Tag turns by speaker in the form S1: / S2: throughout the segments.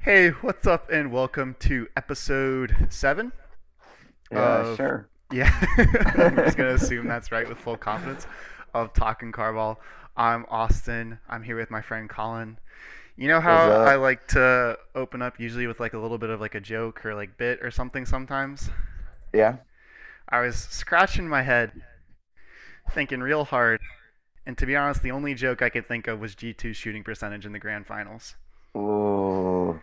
S1: Hey, what's up, and welcome to episode 7
S2: Yeah,
S1: of,
S2: sure.
S1: yeah, I'm just going to assume that's right with full confidence, of Talkin Carball. I'm Austin. I'm here with my friend Colin. You know
S2: What's
S1: how I
S2: up?
S1: like to open up usually with like a little bit of like a joke or like bit or something sometimes?
S2: Yeah.
S1: I was scratching my head, thinking real hard, and to be honest, the only joke I could think of was G2's shooting percentage in the grand finals.
S2: Ooh,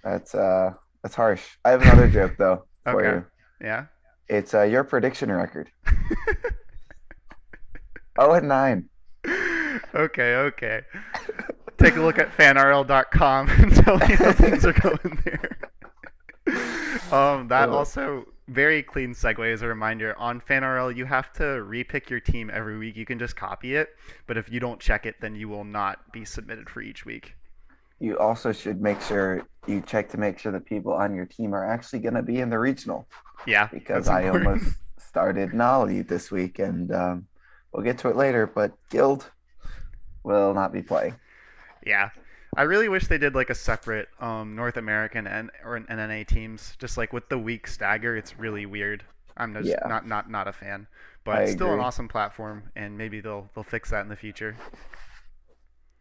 S2: that's that's harsh. I have another joke though for
S1: Okay.
S2: you.
S1: Yeah.
S2: It's your prediction record. 0-9.
S1: Okay, okay. Take a look at fanrl.com and tell me how things are going there. That
S2: Uh,
S1: also very clean segue as a reminder on FanRL. You have to repick your team every week. You can just copy it, but if you don't check it, then you will not be submitted for each week.
S2: you also should make sure you check to make sure the people on your team are actually going to be in the regional
S1: Yeah,
S2: because
S1: that's
S2: I almost
S1: important.
S2: started Nolly this week and we'll get to it later, but Guild will not be playing.
S1: Yeah, I really wish they did like a separate North American and or an NNA teams. Just like with the week stagger, it's really weird. I'm just
S2: Yeah,
S1: not a fan,
S2: I
S1: but still an
S2: agree.
S1: awesome platform, and maybe they'll fix that in the future.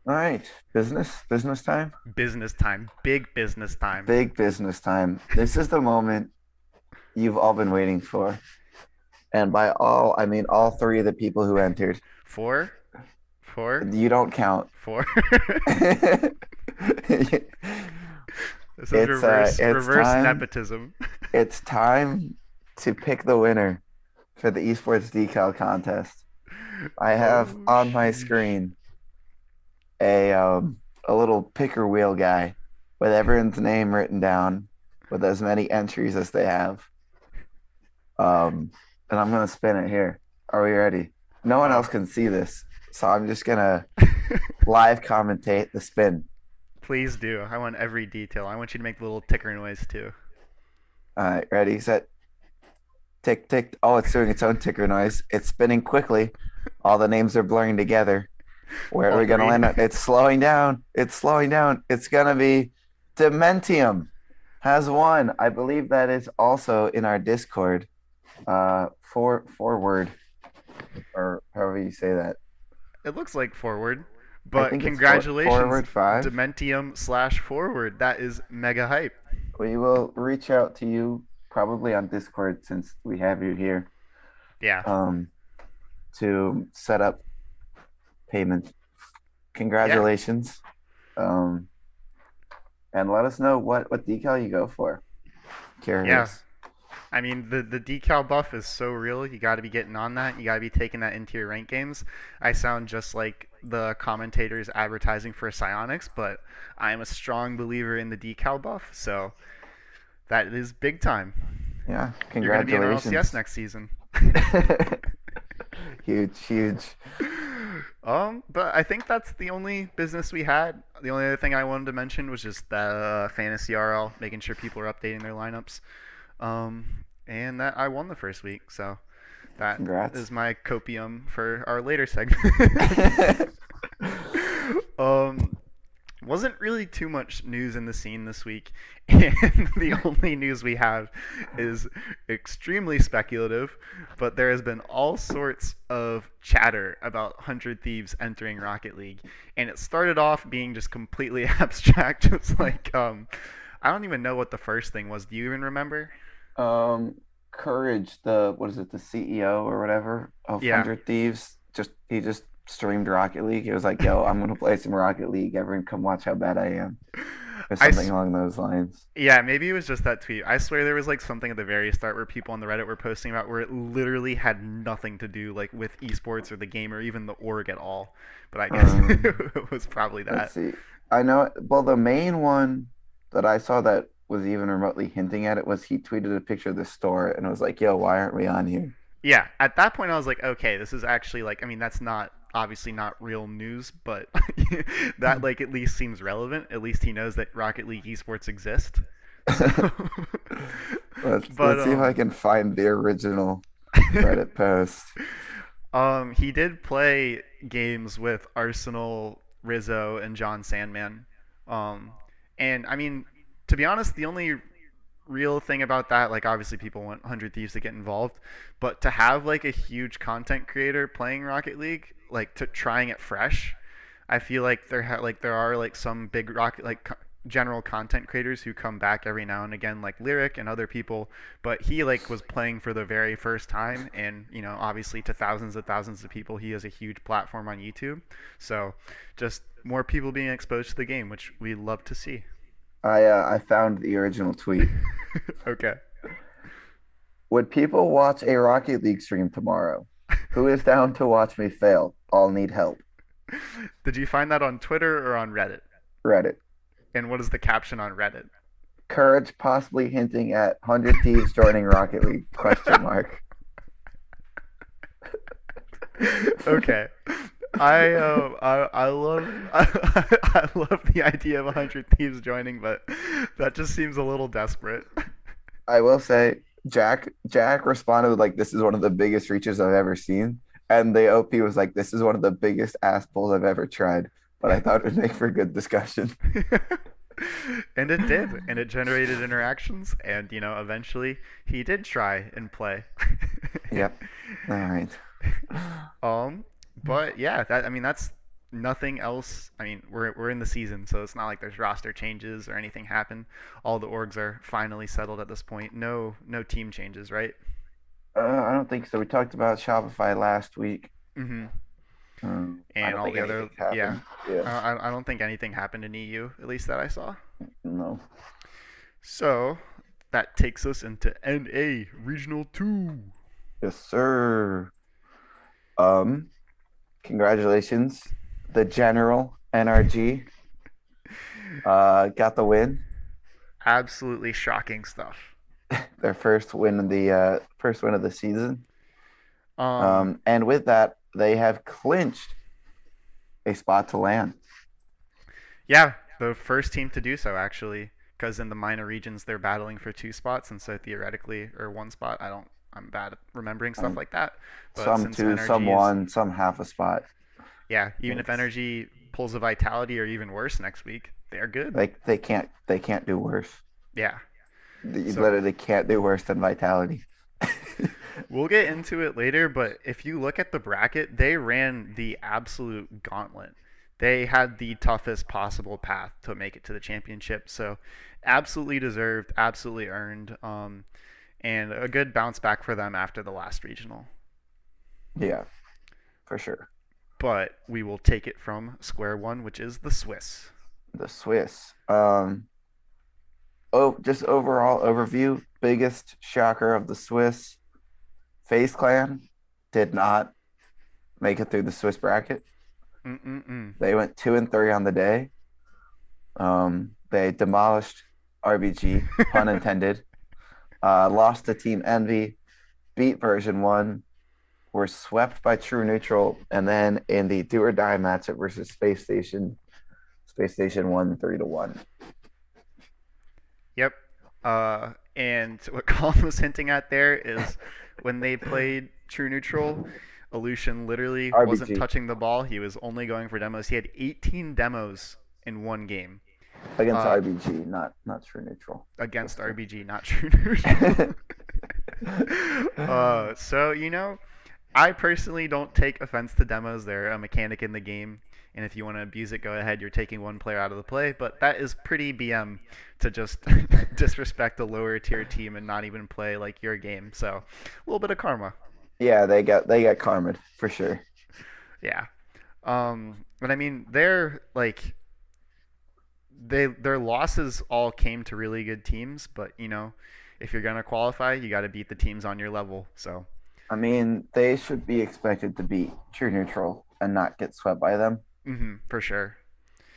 S2: All right, business time.
S1: Business time, big business time.
S2: Big business time. This is the moment you've all been waiting for. And by all, I mean all three of the people who entered.
S1: Four, four,
S2: You don't count.
S1: four. This is
S2: it's
S1: reverse
S2: time
S1: nepotism.
S2: it's time to pick the winner for the esports decal contest. I have
S1: Oh
S2: on my
S1: sheesh.
S2: screen a a little picker wheel guy with everyone's name written down with as many entries as they have. And I'm gonna spin it here. Are we ready? No one
S1: Oh.
S2: else can see this, so I'm just gonna live commentate the spin.
S1: Please do. I want every detail. I want you to make the little ticker noise too.
S2: All right, ready, set, tick, tick. Oh, it's doing its own ticker noise. It's spinning quickly. All the names are blurring together. Where are
S1: All
S2: we gonna
S1: three.
S2: land? It's slowing down. It's slowing down. It's gonna be Dementium has won. I believe that is also in our Discord. Forward or however you say that.
S1: It looks like forward,
S2: I
S1: but
S2: think it's
S1: congratulations,
S2: forward five.
S1: Dementium slash forward. That is mega hype.
S2: We will reach out to you probably on Discord since we have you here
S1: Yeah.
S2: um, to set up payment.
S1: Yeah.
S2: Congratulations. Um, and let us know what decal you go for.
S1: Yeah.
S2: Curious.
S1: I mean, the decal buff is so real. You got to be getting on that. You got to be taking that into your rank games. I sound just like the commentators advertising for Psionics, but I am a strong believer in the decal buff, so that is big time.
S2: Yeah,
S1: You're going to be in RLCS
S2: congratulations.
S1: next season.
S2: Huge, huge.
S1: But I think that's the only business we had. The only other thing I wanted to mention was just the fantasy RL, making sure people are updating their lineups. And that I won the first week, so that
S2: Congrats.
S1: is my copium for our later segment. um, wasn't really too much news in the scene this week, and the only news we have is extremely speculative, but there has been all sorts of chatter about 100 Thieves entering Rocket League, and it started off being just completely abstract, just like, I don't even know what the first thing was. Do you even remember?
S2: Um, Courage, the what is it, the CEO or whatever of
S1: Yeah.
S2: 100 Thieves, he just streamed Rocket League. He was like, "Yo, I'm gonna play some Rocket League. Everyone, come watch how bad I am," or
S1: I,
S2: something along those lines.
S1: Yeah, maybe it was just that tweet. I swear there was like something at the very start where people on the Reddit were posting about where it literally had nothing to do like with esports or the game or even the org at all. But I guess
S2: Um,
S1: it was probably
S2: let's
S1: that.
S2: see. I know. Well, the main one that I saw that was even remotely hinting at it was he tweeted a picture of the store and it was like, "Yo, why aren't we on here?"
S1: Yeah, at that point I was like, okay, this is actually like I mean that's not obviously not real news, but that like at least seems relevant. At least he knows that Rocket League esports exist. So but
S2: Let's see if I can find the original Reddit post.
S1: He did play games with Arsenal, Rizzo, and John Sandman. Um, and I mean, to be honest, the only real thing about that, like obviously people want 100 Thieves to get involved, but to have like a huge content creator playing Rocket League, like to trying it fresh, I feel like there are like some big rocket general content creators who come back every now and again, like Lyric and other people, but he like was playing for the very first time, and obviously to thousands of people, he has a huge platform on YouTube. So just more people being exposed to the game, which we love to see.
S2: I found the original tweet.
S1: Okay.
S2: Would people watch a Rocket League stream tomorrow? Who is down to watch me fail? All need help.
S1: Did you find that on Twitter or on Reddit?
S2: Reddit.
S1: And what is the caption on Reddit?
S2: Courage possibly hinting at 100 Thieves joining Rocket League? Question mark.
S1: Okay. I love I love the idea of 100 Thieves joining, but that just seems a little desperate.
S2: I will say, Jack responded with like, "This is one of the biggest reaches I've ever seen," and the OP was like, "This is one of the biggest ass pulls I've ever tried." But I thought it would make for good discussion.
S1: And it did, and it generated interactions, and eventually he did try and play.
S2: Yep. All right.
S1: um, but yeah, that's nothing else. I mean, we're in the season, so it's not like there's roster changes or anything happen. All the orgs are finally settled at this point. No team changes, right?
S2: I don't think so. We talked about Shopify last week.
S1: Mm-hmm.
S2: I
S1: And
S2: don't
S1: all
S2: think
S1: the other,
S2: anything's happened.
S1: yeah.
S2: Yeah.
S1: I don't think anything happened in EU, at least that I saw.
S2: No.
S1: So that takes us into NA Regional 2.
S2: Yes, sir. Congratulations. The General NRG got the win.
S1: Absolutely shocking stuff.
S2: Their first win of the season.
S1: Um,
S2: And with that, they have clinched a spot to land.
S1: yeah, the first team to do so actually, because in the minor regions they're battling for two spots, and so theoretically, or one spot. I'm bad at remembering stuff
S2: Um,
S1: like that. But
S2: some
S1: since
S2: two, some
S1: Energy is,
S2: one, some half a spot.
S1: yeah, even if
S2: It's
S1: Energy pulls a Vitality or even worse next week, they're good.
S2: like they can't do worse.
S1: Yeah.
S2: You
S1: So
S2: literally can't do worse than Vitality.
S1: we'll get into it later, but if you look at the bracket, they ran the absolute gauntlet. They had the toughest possible path to make it to the championship, so absolutely deserved, absolutely earned, and a good bounce back for them after the last regional.
S2: Yeah, for sure.
S1: But we will take it from square one, which is the Swiss.
S2: The Swiss. Just overall overview. Biggest shocker of the Swiss. FaZe Clan did not make it through the Swiss bracket.
S1: Mm-mm-mm.
S2: They went 2-3 on the day. They demolished RBG, pun intended. Lost to Team Envy, beat Version 1, were swept by True Neutral, and then in the do or die matchup versus Space Station won 3-1.
S1: Yep. And what Colin was hinting at there is when they played True Neutral, Aleutian literally wasn't
S2: RBG
S1: touching the ball. He was only going for demos. He had 18 demos in one game
S2: against
S1: uh,
S2: RBG, not True Neutral.
S1: against RBG, not True Neutral. So, I personally don't take offense to demos. They're a mechanic in the game. And if you want to abuse it, go ahead. You're taking one player out of the play. But that is pretty BM to just disrespect a lower tier team and not even play like your game. So a little bit of karma.
S2: Yeah, they got karma for sure.
S1: Yeah. But I mean, their losses all came to really good teams. But if you're gonna qualify, you got to beat the teams on your level. So.
S2: I mean, they should be expected to beat True Neutral and not get swept by them.
S1: For sure.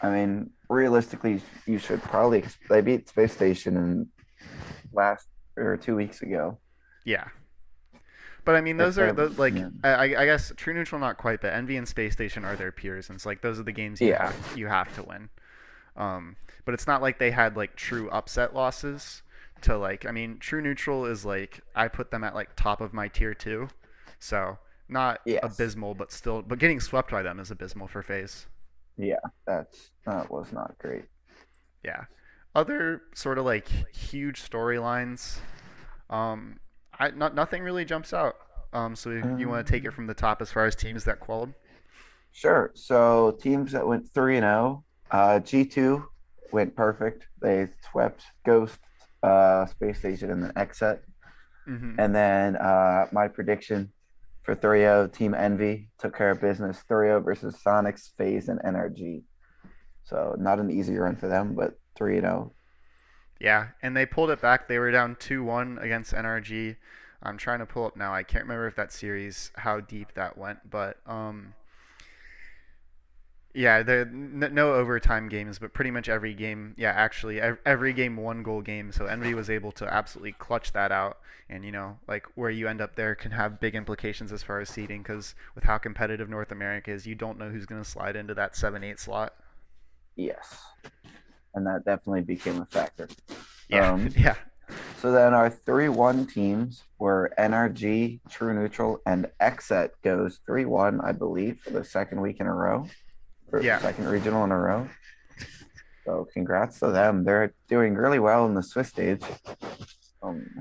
S2: I mean, realistically, you should probably. They beat Space Station in last or 2 weeks ago.
S1: Yeah. But I mean, those are those
S2: Yeah.
S1: I guess True Neutral not quite, but Envy and Space Station are their peers, and it's like those are the games
S2: Yeah.
S1: you have to win. But it's not like they had like true upset losses to I mean, True Neutral is I put them at top of my tier 2. So, not
S2: Yes.
S1: abysmal, but getting swept by them is abysmal for FaZe.
S2: Yeah, that was not great.
S1: Yeah. other sort of like huge storylines, um, nothing really jumps out. So you want to take it
S2: Um,
S1: from the top as far as teams that qualified?
S2: sure. So teams that went 3-0, G2 went perfect. They swept Ghost, Space Station, and then Xset.
S1: Mm-hmm.
S2: And then my prediction for 3-0, Team Envy took care of business 3-0 versus Sonics, FaZe, and NRG. So not an easy run for them, but 3-0.
S1: Yeah, and they pulled it back. They were down 2-1 against NRG. I'm trying to pull up now. I can't remember if that series how deep that went, but yeah, no overtime games, but pretty much every game. Yeah, actually, every game one goal game. So Envy was able to absolutely clutch that out, and like where you end up there can have big implications as far as seeding, because with how competitive North America is, you don't know who's going to slide into that 7-8 slot.
S2: Yes. And that definitely became a factor.
S1: Yeah,
S2: Um,
S1: yeah,
S2: so then our 3-1 teams were NRG, True Neutral, and Xset goes 3-1, I believe, for the second week in a row, or
S1: yeah.
S2: second regional in a row. So congrats to them. They're doing really well in the Swiss stage.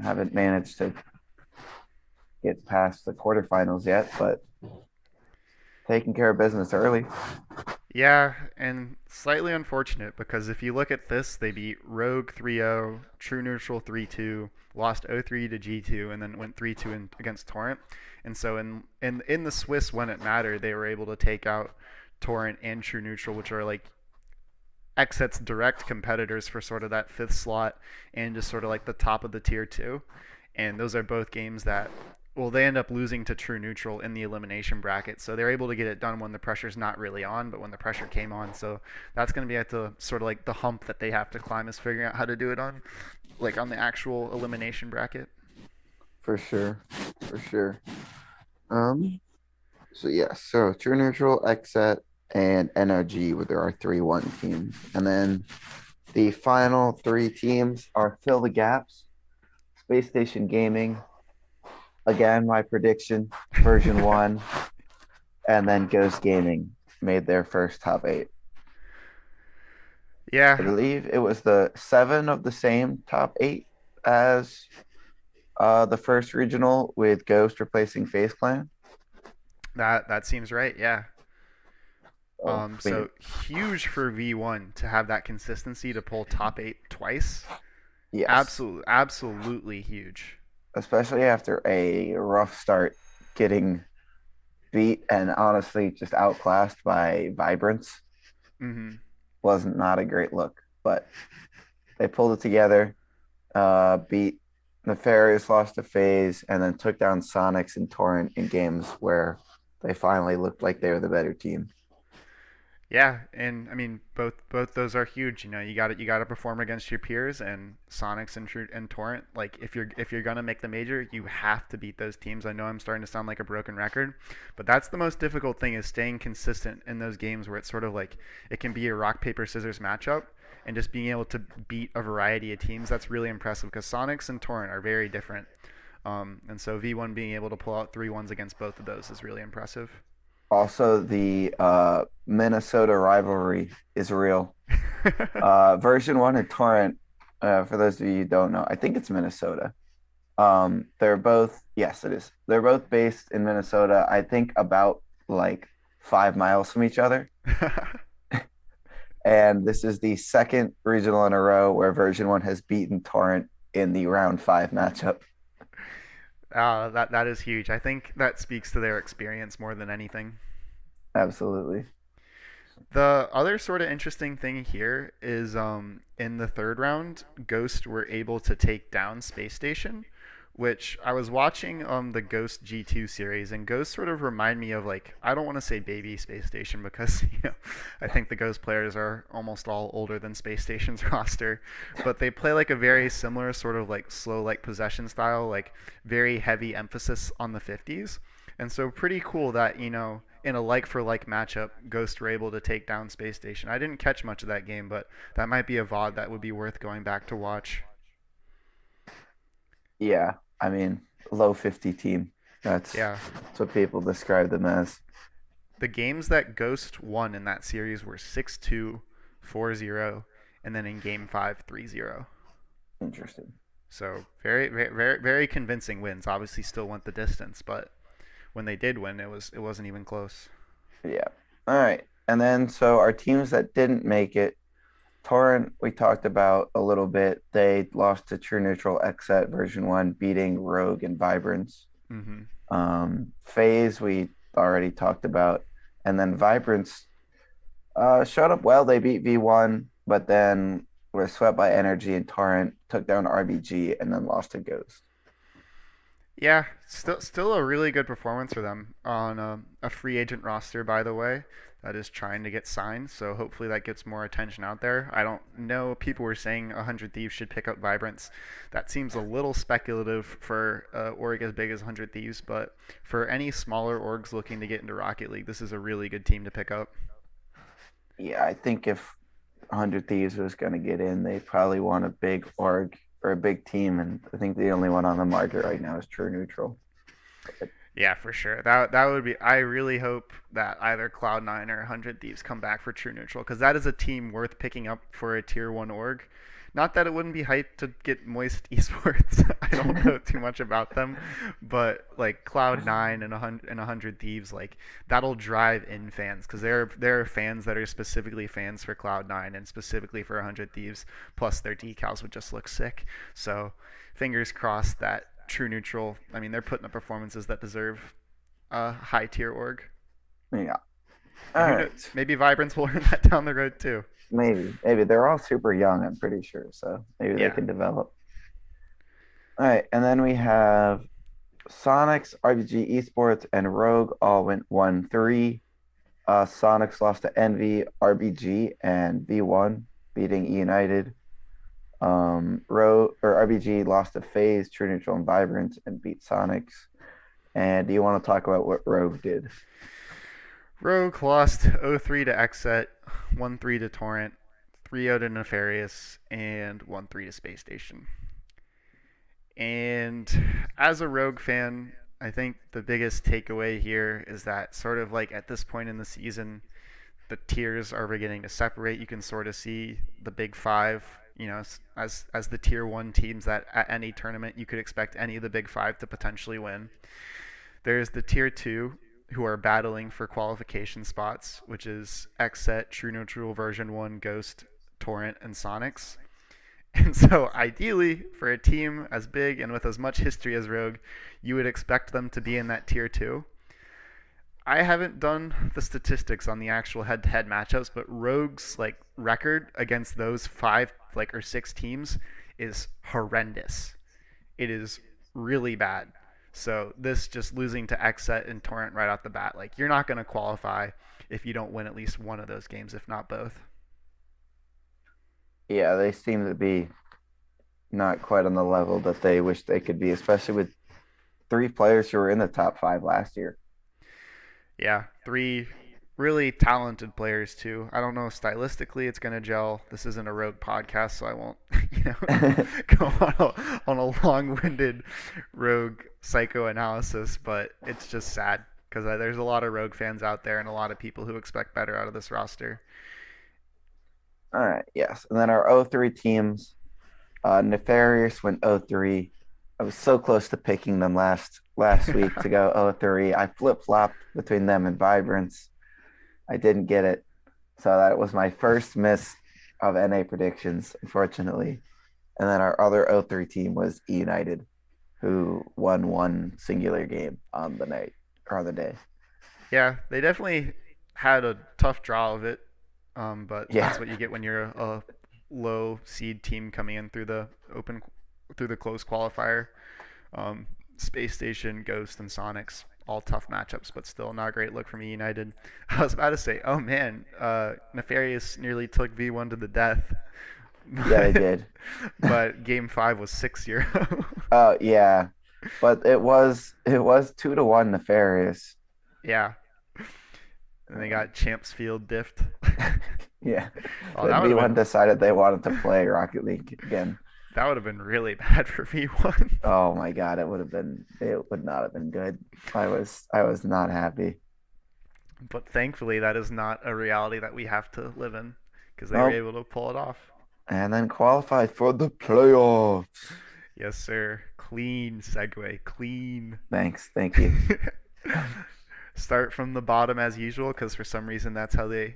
S2: Haven't managed to get past the quarterfinals yet, but taking care of business early.
S1: Yeah, and slightly unfortunate because if you look at this, they beat Rogue 3-0, True Neutral 3-2, lost 0-3 to G2, and then went 3-2 against Torrent. And so in the Swiss, when it mattered, they were able to take out Torrent and True Neutral, which are like Xset's direct competitors for sort of that fifth slot and just sort of like the top of the tier two. And those are both games that, well, they end up losing to True Neutral in the elimination bracket. So they're able to get it done when the pressure's not really on, but when the pressure came on. So that's going to be at the sort of like the hump that they have to climb, is figuring out how to do it on, like on the actual elimination bracket.
S2: For sure. For sure. Um, so yeah, so True Neutral, Xset, and NRG were there are 3-1 teams. And then the final three teams are Fill the Gaps, Space Station Gaming, again, my prediction, version one, and then Ghost Gaming made their first top eight. I
S1: Yeah,
S2: believe it was the seven of the same top eight as the first regional with Ghost replacing Face Clan.
S1: that seems right. Yeah.
S2: Oh,
S1: So huge for V1 to have that consistency to pull top eight twice.
S2: yes,
S1: Absolutely huge.
S2: especially after a rough start getting beat and honestly just outclassed by Vibrance
S1: Mm-hmm.
S2: wasn't not a great look, but they pulled it together, beat Nefarious, lost to FaZe, and then took down Sonics and Torrent in games where they finally looked like they were the better team.
S1: Yeah, and I mean both those are huge. You got to perform against your peers, and Sonics and Torrent. Like if you're gonna make the major, you have to beat those teams. I know I'm starting to sound like a broken record, but that's the most difficult thing, is staying consistent in those games where it's sort of like it can be a rock paper scissors matchup, and just being able to beat a variety of teams. That's really impressive because Sonics and Torrent are very different. And so V1 being able to pull out 3-1s against both of those is really impressive.
S2: Also, the Minnesota rivalry is real. Version one and Torrent, for those of you who don't know, I think it's Minnesota. They're both, yes, it is. They're both based in Minnesota, I think about like 5 miles from each other. And this is the second regional in a row where version one has beaten Torrent in the round five matchup.
S1: That is huge. I think that speaks to their experience more than anything.
S2: Absolutely.
S1: The other sort of interesting thing here is in the third round, Ghost were able to take down Space Station, which I was watching the Ghost G2 series, and Ghost sort of remind me of, like, I don't want to say baby Space Station because I think the Ghost players are almost all older than Space Station's roster, but they play like a very similar sort of like slow like possession style, like very heavy emphasis on the 50s. And so pretty cool that, in a like for like matchup, Ghost were able to take down Space Station. I didn't catch much of that game, but that might be a VOD that would be worth going back to watch.
S2: Yeah. I mean, low 50 team.
S1: Yeah.
S2: That's what people describe them as.
S1: The games that Ghost won in that series were 6-2, 4-0, and then in Game 5, 3-0.
S2: Interesting.
S1: So very, very, very, very convincing wins. Obviously, still went the distance, but when they did win, it wasn't even close.
S2: Yeah. All right. And then so our teams that didn't make it, Torrent, we talked about a little bit. They lost to True Neutral XSET version one, beating Rogue and Vibrance.
S1: Hmm.
S2: FaZe, we already talked about. And then Vibrance showed up well. They beat V1, but then were swept by Energy and Torrent, took down RBG, and then lost to Ghost.
S1: Yeah, still a really good performance for them on a free agent roster, by the way, that is trying to get signed. So hopefully that gets more attention out there. I don't know. People were saying 100 Thieves should pick up Vibrance. That seems a little speculative for org as big as 100 Thieves, but for any smaller orgs looking to get into Rocket League, this is a really good team to pick up.
S2: Yeah, I think if 100 Thieves was going to get in, they probably want a big org or a big team. And I think the only one on the market right now is True Neutral.
S1: Yeah, for sure. That would be. I really hope that either Cloud9 or 100 Thieves come back for True Neutral because that is a team worth picking up for a tier one org. Not that it wouldn't be hyped to get Moist Esports. I don't know too much about them, but like Cloud9 and 100 Thieves, like that'll drive in fans because there are fans that are specifically fans for Cloud9 and specifically for 100 Thieves. Plus their decals would just look sick. So fingers crossed that True Neutral. I mean, they're putting up performances that deserve a high tier org.
S2: Yeah.
S1: And
S2: All
S1: who knows,
S2: right.
S1: maybe Vibrance will learn that down the road too.
S2: Maybe they're all super young, I'm pretty sure. So maybe they
S1: Yeah.
S2: can develop. All right. And then we have Sonics, RBG Esports, and Rogue all went 1-3. Sonics lost to Envy, RBG, and V1, beating E United. Rogue or RBG lost to FaZe, True Neutral, and Vibrant, and beat Sonics. And do you want to talk about what Rogue did?
S1: Rogue lost 0-3 to XSET, 1-3 to Torrent, 3-0 to Nefarious, and 1-3 to Space Station. And as a Rogue fan, I think the biggest takeaway here is that sort of like at this point in the season, the tiers are beginning to separate. You can sort of see the big five, as the tier one teams that at any tournament you could expect any of the big five to potentially win. There's the tier two who are battling for qualification spots, which is XSET, True Neutral version one, Ghost, Torrent, and Sonics. And so, ideally, for a team as big and with as much history as Rogue, you would expect them to be in that tier two. I haven't done the statistics on the actual head-to-head matchups, but Rogue's like record against those five or six teams is horrendous. It is really bad. So this just losing to XSET and Torrent right off the bat, like you're not going to qualify if you don't win at least one of those games, if not both.
S2: Yeah, they seem to be not quite on the level that they wish they could be, especially with three players who were in the top five last year.
S1: Yeah, three really talented players too. I don't know if stylistically it's gonna gel. This isn't a Rogue podcast, so I won't, go on a long-winded Rogue psychoanalysis. But it's just sad because there's a lot of Rogue fans out there and a lot of people who expect better out of this roster.
S2: All right, yes. And then our O3 teams, Nefarious went 0-3. I was so close to picking them last week to go 0-3. I flip-flopped between them and Vibrance. I didn't get it. So that was my first miss of NA predictions, unfortunately. And then our other 0-3 team was E United, who won one singular game on the night or on the day.
S1: Yeah, they definitely had a tough draw of it, but
S2: Yeah.
S1: that's what you get when you're a low seed team coming in through the close qualifier. Space Station, Ghost, and Sonics, all tough matchups, but still not a great look from E United. I was about to say, oh man, Nefarious nearly took V1 to the death.
S2: Yeah, they did.
S1: But Game 5 was 6-0.
S2: Oh yeah. But it was 2-1 Nefarious.
S1: Yeah. And they got Champs Field diffed.
S2: Yeah.
S1: Oh,
S2: But
S1: that would have
S2: V1
S1: been
S2: decided they wanted to play Rocket League again.
S1: that would have been really bad for V1.
S2: Oh my God, it would not have been good. I was not happy.
S1: But thankfully, that is not a reality that we have to live in because they were
S2: Nope.
S1: able to pull it off.
S2: and then qualified for the playoffs.
S1: Yes, sir. Clean segue. Clean.
S2: Thanks. Thank you.
S1: Start from the bottom as usual, because for some reason that's how they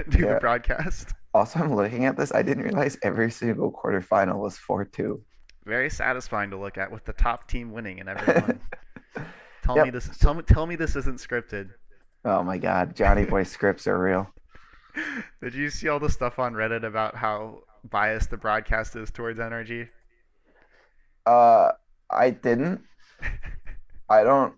S1: do the
S2: Yeah.
S1: broadcast.
S2: Also, I'm looking at this. I didn't realize every single quarterfinal was 4-2.
S1: Very satisfying to look at with the top team winning in every one. Tell me
S2: Yep.
S1: this. Tell me this isn't scripted.
S2: Oh my God, Johnny Boy scripts are real.
S1: Did you see all the stuff on Reddit about how biased the broadcast is towards NRG?
S2: Uh, I didn't. I don't.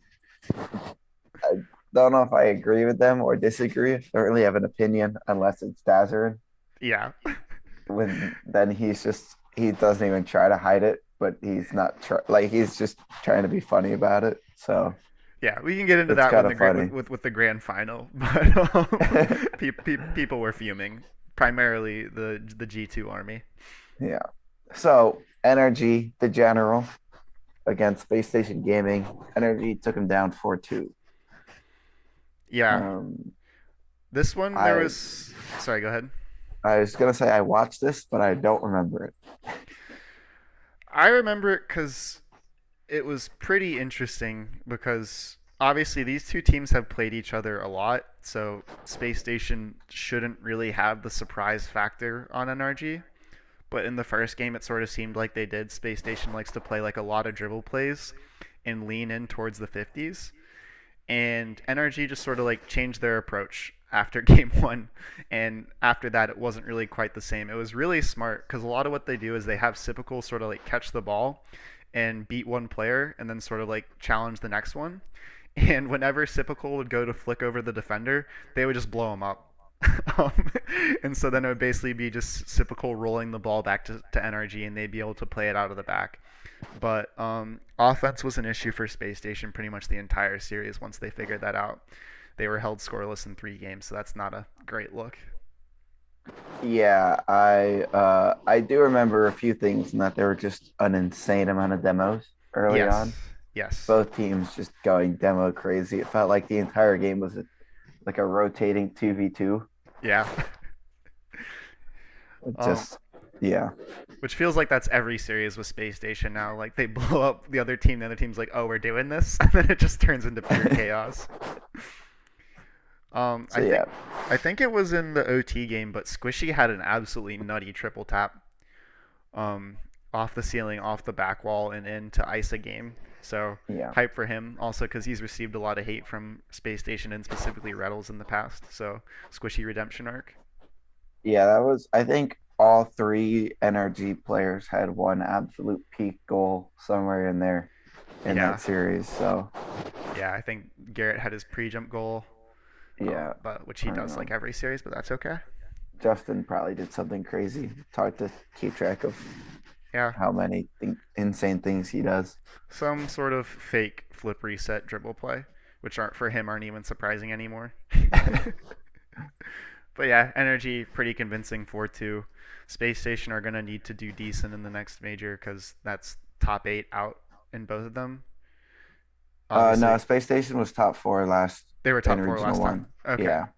S2: I don't know if I agree with them or disagree. I don't really have an opinion unless it's Dazarin.
S1: Yeah.
S2: When then he doesn't even try to hide it, but he's not like he's just trying to be funny about it. So
S1: Yeah, we can get into
S2: it's
S1: that when
S2: kind
S1: the
S2: of funny.
S1: with the grand final, but people were fuming, primarily the G2 army.
S2: Yeah. So Energy, the general, against Space Station Gaming. Energy took him down 4-2.
S1: Yeah,
S2: Um,
S1: this one there
S2: I
S1: was. Sorry, go ahead.
S2: I was gonna say I watched this, but I don't remember it.
S1: I remember it because it was pretty interesting because obviously these two teams have played each other a lot, so Space Station shouldn't really have the surprise factor on NRG. But in the first game, it sort of seemed like they did. Space Station likes to play like a lot of dribble plays and lean in towards the 50s. And NRG just sort of like changed their approach after game one. And after that, it wasn't really quite the same. It was really smart because a lot of what they do is they have Sypical sort of like catch the ball and beat one player and then sort of like challenge the next one. And whenever Sypical would go to flick over the defender, they would just blow him up. um, and so then it would basically be just Sypical rolling the ball back to NRG and they'd be able to play it out of the back. But offense was an issue for Space Station pretty much the entire series once they figured that out. They were held scoreless in 3 games, so that's not a great look.
S2: Yeah, I do remember a few things, and that there were just an insane amount of demos early
S1: Yes.
S2: on.
S1: Yes.
S2: Both teams just going demo crazy. It felt like the entire game was like a rotating 2v2.
S1: Yeah. um,
S2: Just yeah.
S1: which feels like that's every series with Space Station now. Like they blow up the other team's like, "Oh, we're doing this," and then it just turns into pure chaos. Um,
S2: So
S1: I think
S2: yeah.
S1: I think it was in the OT game, but Squishy had an absolutely nutty triple tap, um, off the ceiling, off the back wall, and in to ice a game. So
S2: Yeah.
S1: hype for him, also because he's received a lot of hate from Space Station and specifically Reddles in the past. So Squishy redemption arc.
S2: Yeah, that was I think all three NRG players had one absolute peak goal somewhere in there in that
S1: Yeah,
S2: series. So
S1: yeah. I think Garrett had his pre-jump goal,
S2: yeah,
S1: but which he
S2: I don't
S1: does
S2: know.
S1: like every series, but that's okay.
S2: Justin probably did something crazy. It's hard to keep track of
S1: Yeah,
S2: how many insane things he does.
S1: some sort of fake flip reset dribble play, which aren't for him aren't even surprising anymore. But yeah, energy pretty convincing 4-2. Space Station are gonna need to do decent in the next major because that's top 8 out in both of them.
S2: No,
S1: Obviously,
S2: Space Station was top four last
S1: they were
S2: in
S1: top 4
S2: regional
S1: last time.
S2: one.
S1: Okay,
S2: Yeah,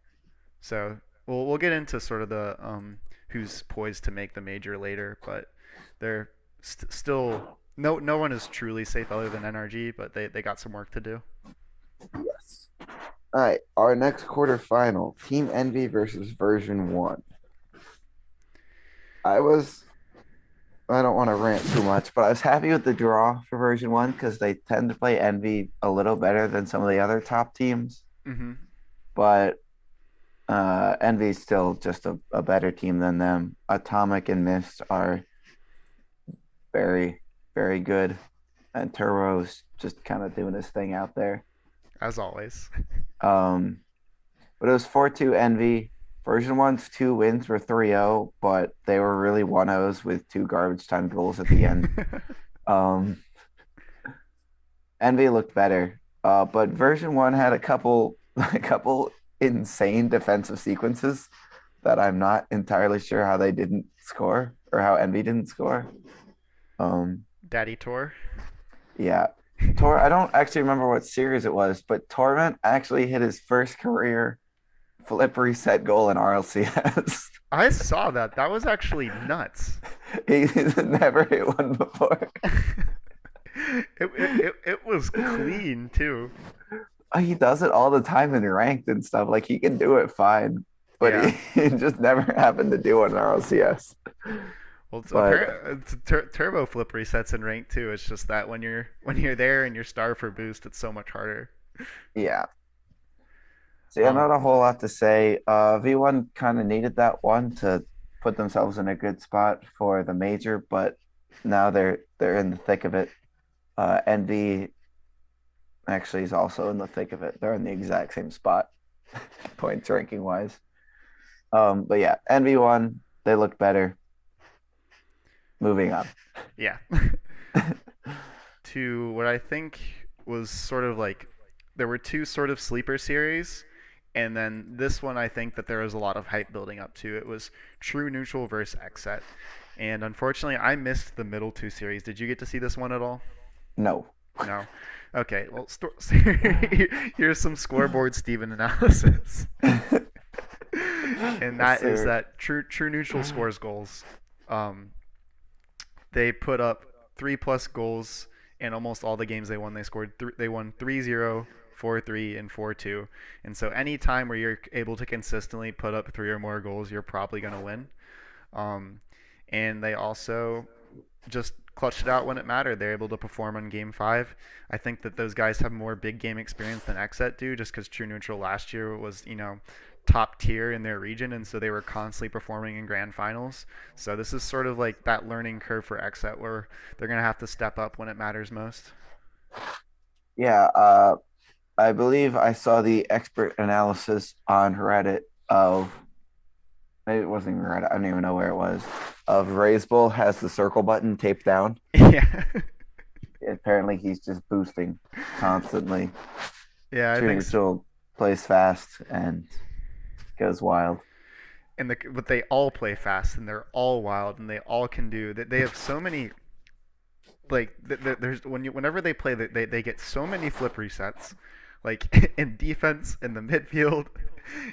S1: so we'll get into sort of the who's poised to make the major later, but they're still no one is truly safe other than NRG, but they got some work to do.
S2: yes. All right, our next quarterfinal, Team Envy versus Version One. I was I don't want to rant too much, but I was happy with the draw for Version One because they tend to play Envy a little better than some of the other top teams.
S1: Hmm.
S2: But Envy's still just a better team than them. Atomic and Mist are very, very good, and Turbo's just kind of doing his thing out there.
S1: As always.
S2: Um, but it was 4-2 Envy. Version One's 2 wins were 3-0, but they were really 1-0s with two garbage time goals at the end. Um, Envy looked better, but Version One had a couple a couple insane defensive sequences that I'm not entirely sure how they didn't score or how Envy didn't score. Um,
S1: Daddy Tor.
S2: yeah, I don't actually remember what series it was, but Torment actually hit his first career flip reset goal in RLCS.
S1: I saw that. That was actually nuts.
S2: He's never hit one before.
S1: It was clean too.
S2: He does it all the time in ranked and stuff. Like he can do it fine, but
S1: Yeah.
S2: he just never happened to do it in RLCS.
S1: Well, it's
S2: But
S1: apparent it's turbo flip resets in rank too. It's just that when you're there and you're star for boost, it's so much harder.
S2: yeah. So yeah,
S1: Um,
S2: not a whole lot to say. V1 kind of needed that one to put themselves in a good spot for the major, but now they're in the thick of it. NV actually is also in the thick of it. They're in the exact same spot, points ranking wise. But yeah, NV1, they look better. Moving on.
S1: yeah. To what I think was sort of like there were two sort of sleeper series, and then this one I think that there was a lot of hype building up to. It was True Neutral versus Xset, and unfortunately I missed the middle two series. Did you get to see this one at all?
S2: No.
S1: No. Okay. Well, here's some scoreboard Steven analysis, and that is
S2: Sir.
S1: that True Neutral scores goals. Um, they put up 3+ goals in almost all the games they won. They won 3-0, 4-3, and 4-2. And so any time where you're able to consistently put up three or more goals, you're probably going to win. Um, and they also just clutched it out when it mattered. They're able to perform on game five. I think that those guys have more big game experience than Xset do, just because True Neutral last year was, top tier in their region, and so they were constantly performing in grand finals. So this is sort of like that learning curve for Xset, where they're gonna have to step up when it matters most.
S2: Yeah, I believe I saw the expert analysis on Reddit of maybe it wasn't even Reddit, I don't even know where it was. Of Raise Bull has the circle button taped down.
S1: Yeah,
S2: Apparently he's just boosting constantly.
S1: yeah, I
S2: True
S1: think so.
S2: Neutral plays fast and goes wild.
S1: But they all play fast and they're all wild and they all can do that. They have so many like there's whenever they play they get so many flip resets like in defense in the midfield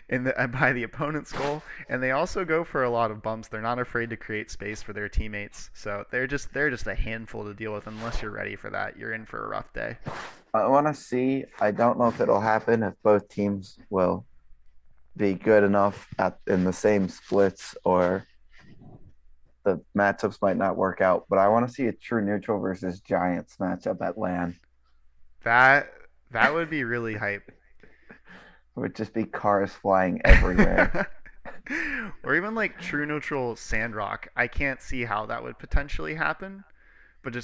S1: in the by the opponent's goal, and they also go for a lot of bumps. They're not afraid to create space for their teammates, so they're just a handful to deal with. Unless you're ready for that, you're in for a rough day.
S2: I want to see. I don't know if it'll happen if both teams will be good enough in the same splits or the matchups might not work out. But I want to see a True Neutral versus Giants matchup at LAN.
S1: That would be really hype.
S2: It would just be cars flying everywhere.
S1: Or even like True Neutral Sandrock. I can't see how that would potentially happen, but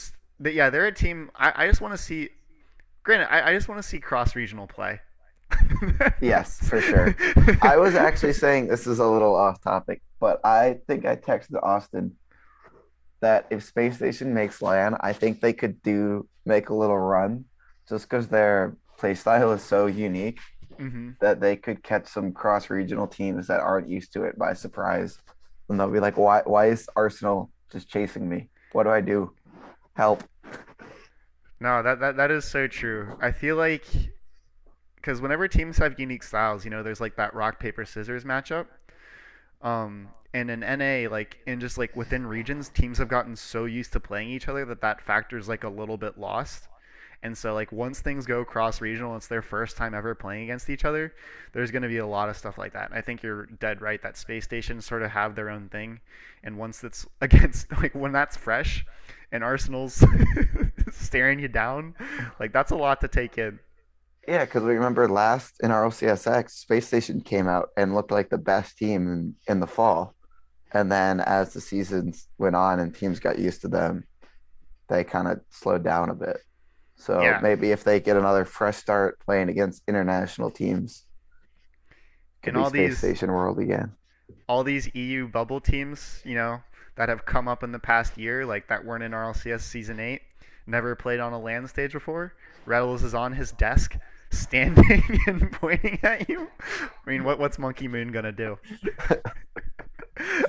S1: yeah, they're a team. I just want to see. Granted, I just want to see cross regional play.
S2: Yes, for sure. I was actually saying this is a little off topic, but I think I texted Austin that if Space Station makes LAN, I think they could do make a little run just because their playstyle is so unique
S1: Hmm.
S2: that they could catch some cross regional teams that aren't used to it by surprise. And they'll be like, why is Arsenal just chasing me? What do I do? Help.
S1: No, that is so true. I feel like because whenever teams have unique styles, there's like that rock paper scissors matchup. And in NA, like in just like within regions, teams have gotten so used to playing each other that factor is like a little bit lost. And so like once things go cross regional, it's their first time ever playing against each other. There's going to be a lot of stuff like that. And I think you're dead right that space stations sort of have their own thing. And once that's against like when that's fresh, and Arsenal's staring you down, like that's a lot to take in.
S2: Yeah, because we remember last in our OCSX, Space Station came out and looked like the best team in the fall. And then as the seasons went on and teams got used to them, they kind of slowed down a bit. So
S1: Yeah,
S2: maybe if they get another fresh start playing against international teams, could
S1: and
S2: be
S1: all
S2: Space
S1: these
S2: Station World again.
S1: all these EU bubble teams, that have come up in the past year, like that weren't in RLCS Season 8, never played on a LAN stage before. Rattles is on his desk, standing and pointing at you. I mean, what's Monkey Moon gonna do?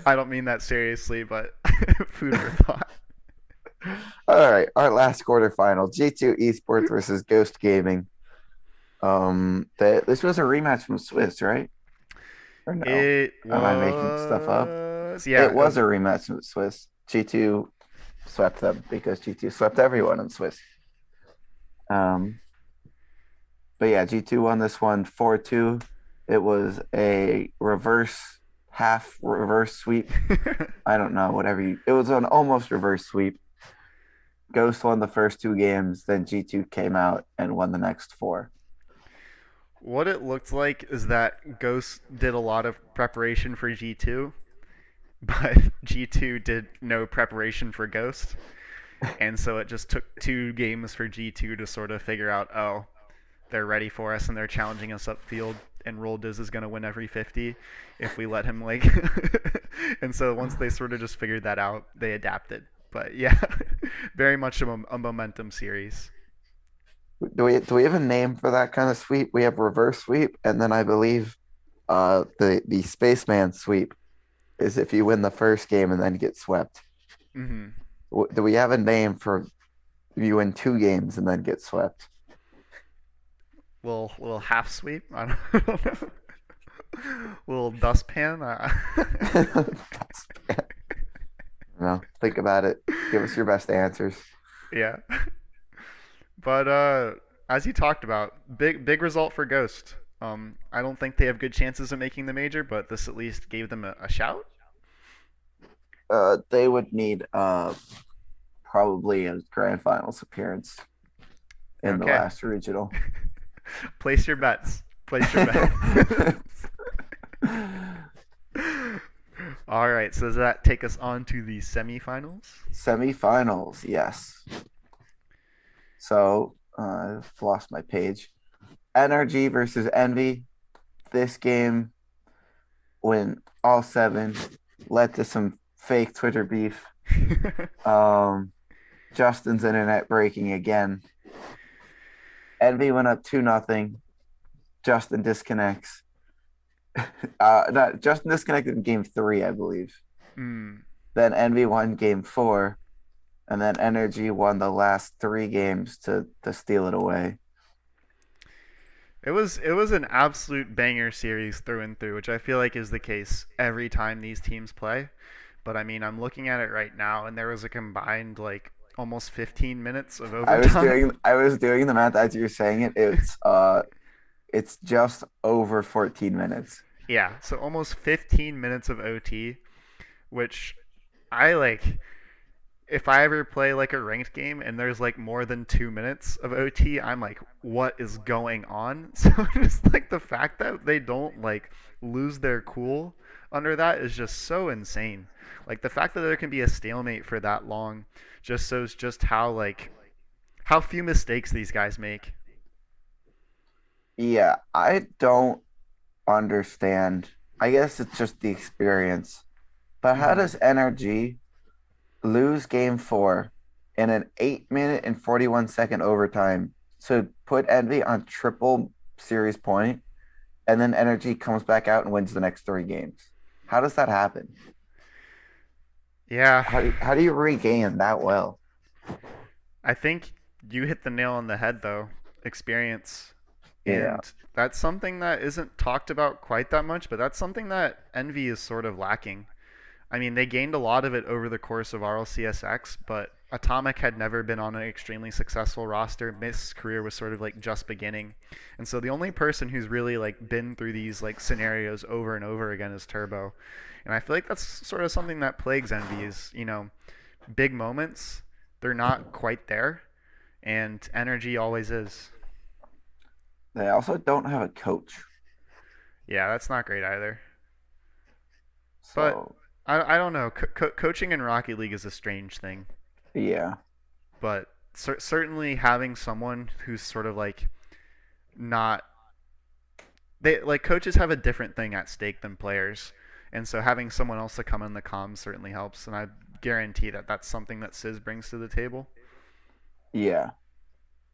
S1: I don't mean that seriously, but food for thought.
S2: All right, our last quarterfinal: G2 Esports versus Ghost Gaming. This was a rematch from Swiss, right? Or no?
S1: It
S2: Am I making stuff up?
S1: was,
S2: It
S1: yeah, it
S2: was
S1: was.
S2: a rematch with Swiss. G2 swept them because G2 swept everyone in Swiss. Um, but yeah, G2 won this one 4-2. It was a half reverse sweep. I don't know, it was an almost reverse sweep. Ghost won the first two games, then G2 came out and won the next four.
S1: What it looked like is that Ghost did a lot of preparation for G2, but G2 did no preparation for Ghost. And so it just took two games for G2 to sort of figure out, oh, they're ready for us and they're challenging us upfield. And Roll Diz is going to win every 50 if we let him, like. And so once they sort of just figured that out, they adapted. But yeah, very much a momentum series.
S2: Do we have a name for that kind of sweep? We have reverse sweep, and then I believe the spaceman sweep is if you win the first game and then get swept.
S1: Mm-hmm.
S2: Do we have a name for if you win two games and then get swept?
S1: Little half sweep. I don't know. Little dustpan.
S2: No, think about it. Give us your best answers.
S1: Yeah. But as you talked about, big result for Ghost. I don't think they have good chances of making the major, but this at least gave them a shout.
S2: They would need probably a grand finals appearance in the
S1: Okay.
S2: last regional.
S1: Place your bets. Place your bets. All right. So does that take us on to the semifinals?
S2: Semifinals, yes. So I've lost my page. NRG versus Envy. This game went all seven, led to some fake Twitter beef. Justin's internet breaking again. Envy went up 2-0. Justin disconnects. Justin disconnected in game three, I believe.
S1: Mm.
S2: Then Envy won game four, and then Energy won the last three games to steal it away.
S1: It was an absolute banger series through and through, which I feel like is the case every time these teams play. But I mean, I'm looking at it right now, and there was a combined like almost 15 minutes of overtime.
S2: I was doing the math as you're saying it. It's just over 14 minutes.
S1: Yeah, so almost 15 minutes of OT, which I like. If I ever play like a ranked game and there's like more than 2 minutes of OT, I'm like, what is going on? So just like the fact that they don't like lose their cool under that is just so insane. Like the fact that there can be a stalemate for that long just shows just how like how few mistakes these guys make.
S2: Yeah, I don't understand. I guess it's just the experience. But how
S1: Mm-hmm.
S2: does NRG lose game four in an 8 minute and 41 second overtime to put Envy on triple series point, and then Energy comes back out and wins the next three games? How does that happen?
S1: Yeah,
S2: How do you regain that well?
S1: I think you hit the nail on the head though. Experience.
S2: Yeah,
S1: And that's something that isn't talked about quite that much, but that's something that Envy is sort of lacking. I mean, they gained a lot of it over the course of RLCSX, but Atomic had never been on an extremely successful roster. Mist's career was sort of like just beginning. And so the only person who's really like been through these like scenarios over and over again is Turbo. And I feel like that's sort of something that plagues Envy is, big moments, they're not quite there, and energy always is.
S2: they also don't have a coach.
S1: Yeah, that's not great either. But
S2: So,
S1: I don't know. Coaching in Rocket League is a strange thing.
S2: yeah.
S1: But certainly having someone who's sort of like not they like coaches have a different thing at stake than players, and so having someone else to come in the comms certainly helps. And I guarantee that that's something that Sis brings to the table.
S2: Yeah.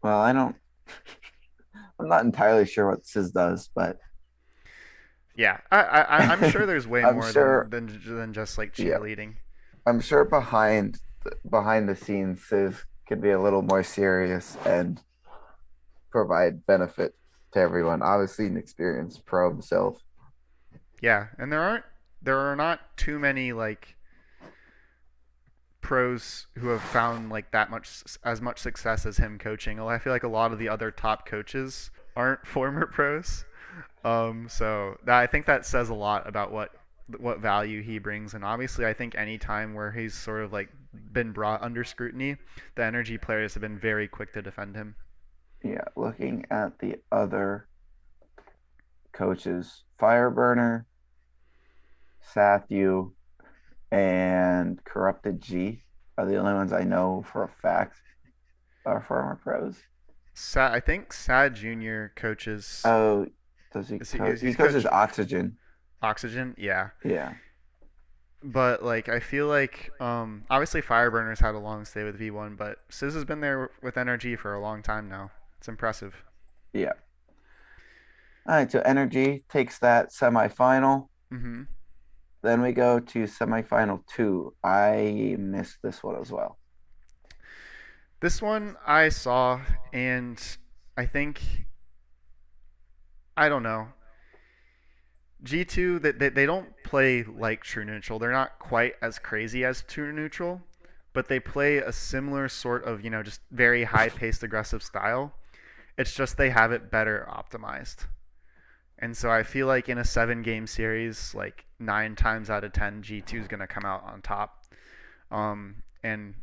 S2: Well, I'm not entirely sure what Sis does, but
S1: Yeah, I'm sure there's way
S2: I'm
S1: more
S2: sure,
S1: than just like
S2: yeah,
S1: cheerleading.
S2: I'm sure behind the scenes, Sis could be a little more serious and provide benefit to everyone. Obviously, an experienced pro himself.
S1: Yeah, and there are not too many like pros who have found like that much as much success as him coaching. I feel like a lot of the other top coaches aren't former pros. So that, I think that says a lot about what value he brings. And obviously, I think any time where he's sort of like been brought under scrutiny, the energy players have been very quick to defend him.
S2: Yeah, looking at the other coaches, Fireburner, Sathu, and Corrupted G are the only ones I know for a fact are former pros.
S1: I think Sad Junior coaches.
S2: Oh, does he coach? He
S1: He's
S2: coaches
S1: coach
S2: Oxygen.
S1: Oxygen? Yeah.
S2: Yeah,
S1: But like I feel like obviously Fireburner's had a long stay with V1, but Sizz has been there with NRG for a long time now. It's impressive.
S2: yeah. All right, so Energy takes that semifinal.
S1: Hmm.
S2: Then we go to semifinal two. I missed this one as well.
S1: This one I saw, and I think I don't know. G2 they don't play like True Neutral. They're not quite as crazy as True Neutral, but they play a similar sort of, just very high-paced aggressive style. It's just they have it better optimized. And so I feel like in a 7 game series, like 9 times out of 10, G2 is going to come out on top. And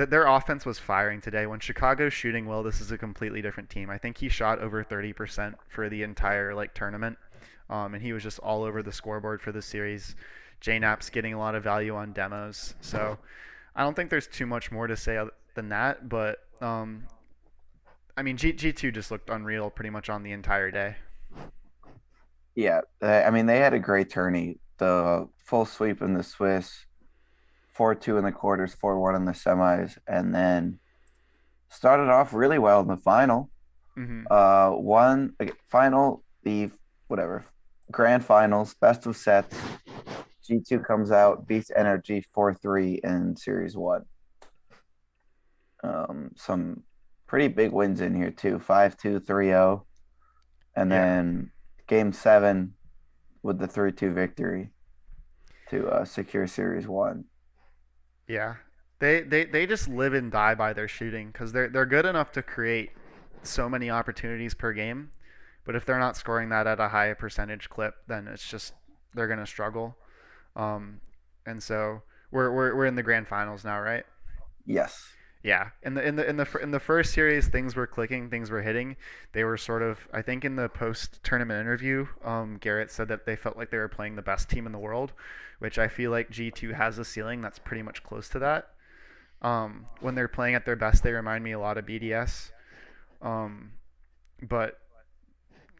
S1: their offense was firing today. When Chicago's shooting well, this is a completely different team. I think he shot over 30% for the entire like tournament, and he was just all over the scoreboard for the series. JNap's getting a lot of value on demos, so I don't think there's too much more to say than that. But I mean, G2 just looked unreal pretty much on the entire day.
S2: Yeah, I mean they had a great tourney. The full sweep in the Swiss, 4-2 in the quarters, 4-1 in the semis, and then started off really well in the final.
S1: Hmm.
S2: One final, the whatever grand finals, best of sets. G2 comes out, beats Energy 4-3 in series one. Some pretty big wins in here too, 5-2, 3-0, and
S1: Yeah.
S2: then game seven with the 3-2 victory to secure series one.
S1: Yeah, they just live and die by their shooting because they're good enough to create so many opportunities per game, but if they're not scoring that at a high percentage clip, then it's just they're gonna struggle. Um, and so we're in the grand finals now, right?
S2: Yes.
S1: Yeah, in the first series, things were clicking, things were hitting. They were sort of, I think, in the post tournament interview, Garrett said that they felt like they were playing the best team in the world, which I feel like G2 has a ceiling that's pretty much close to that. When they're playing at their best, they remind me a lot of BDS, um, but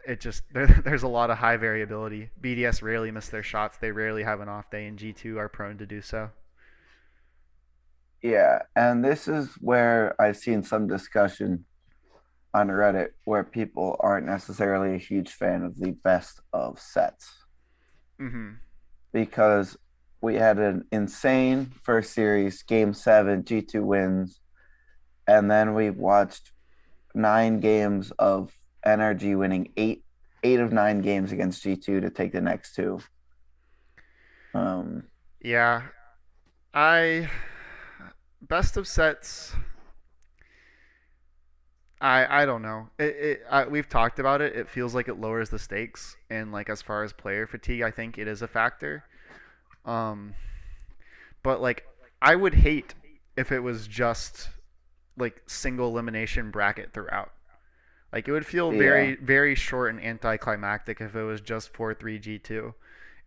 S1: there's a lot of high variability. BDS rarely miss their shots; they rarely have an off day, and G2 are prone to do so.
S2: Yeah, and this is where I've seen some discussion on Reddit where people aren't necessarily a huge fan of the best of sets
S1: Hmm.
S2: because we had an insane first series, game seven, G2 wins, and then we watched 9 games of NRG winning eight of 9 games against G2 to take the next two. Um,
S1: Yeah, I best of sets. I don't know. We've talked about it. It feels like it lowers the stakes, and like as far as player fatigue, I think it is a factor. Um, but like I would hate if it was just like single elimination bracket throughout. Like it would feel
S2: yeah,
S1: very short and anticlimactic if it was just 4-3 G2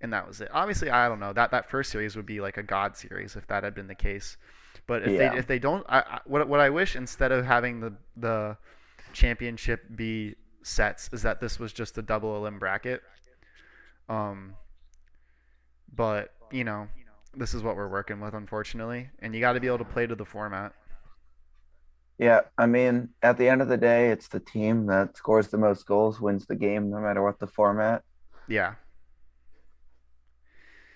S1: and that was it. Obviously, I don't know. That first series would be like a god series if that had been the case. But
S2: yeah,
S1: if they don't, what I wish instead of having the championship be sets is that this was just a double elim bracket. Um, but this is what we're working with, unfortunately, and you got to be able to play to the format.
S2: yeah. I mean, at the end of the day, it's the team that scores the most goals wins the game, no matter what the format.
S1: Yeah,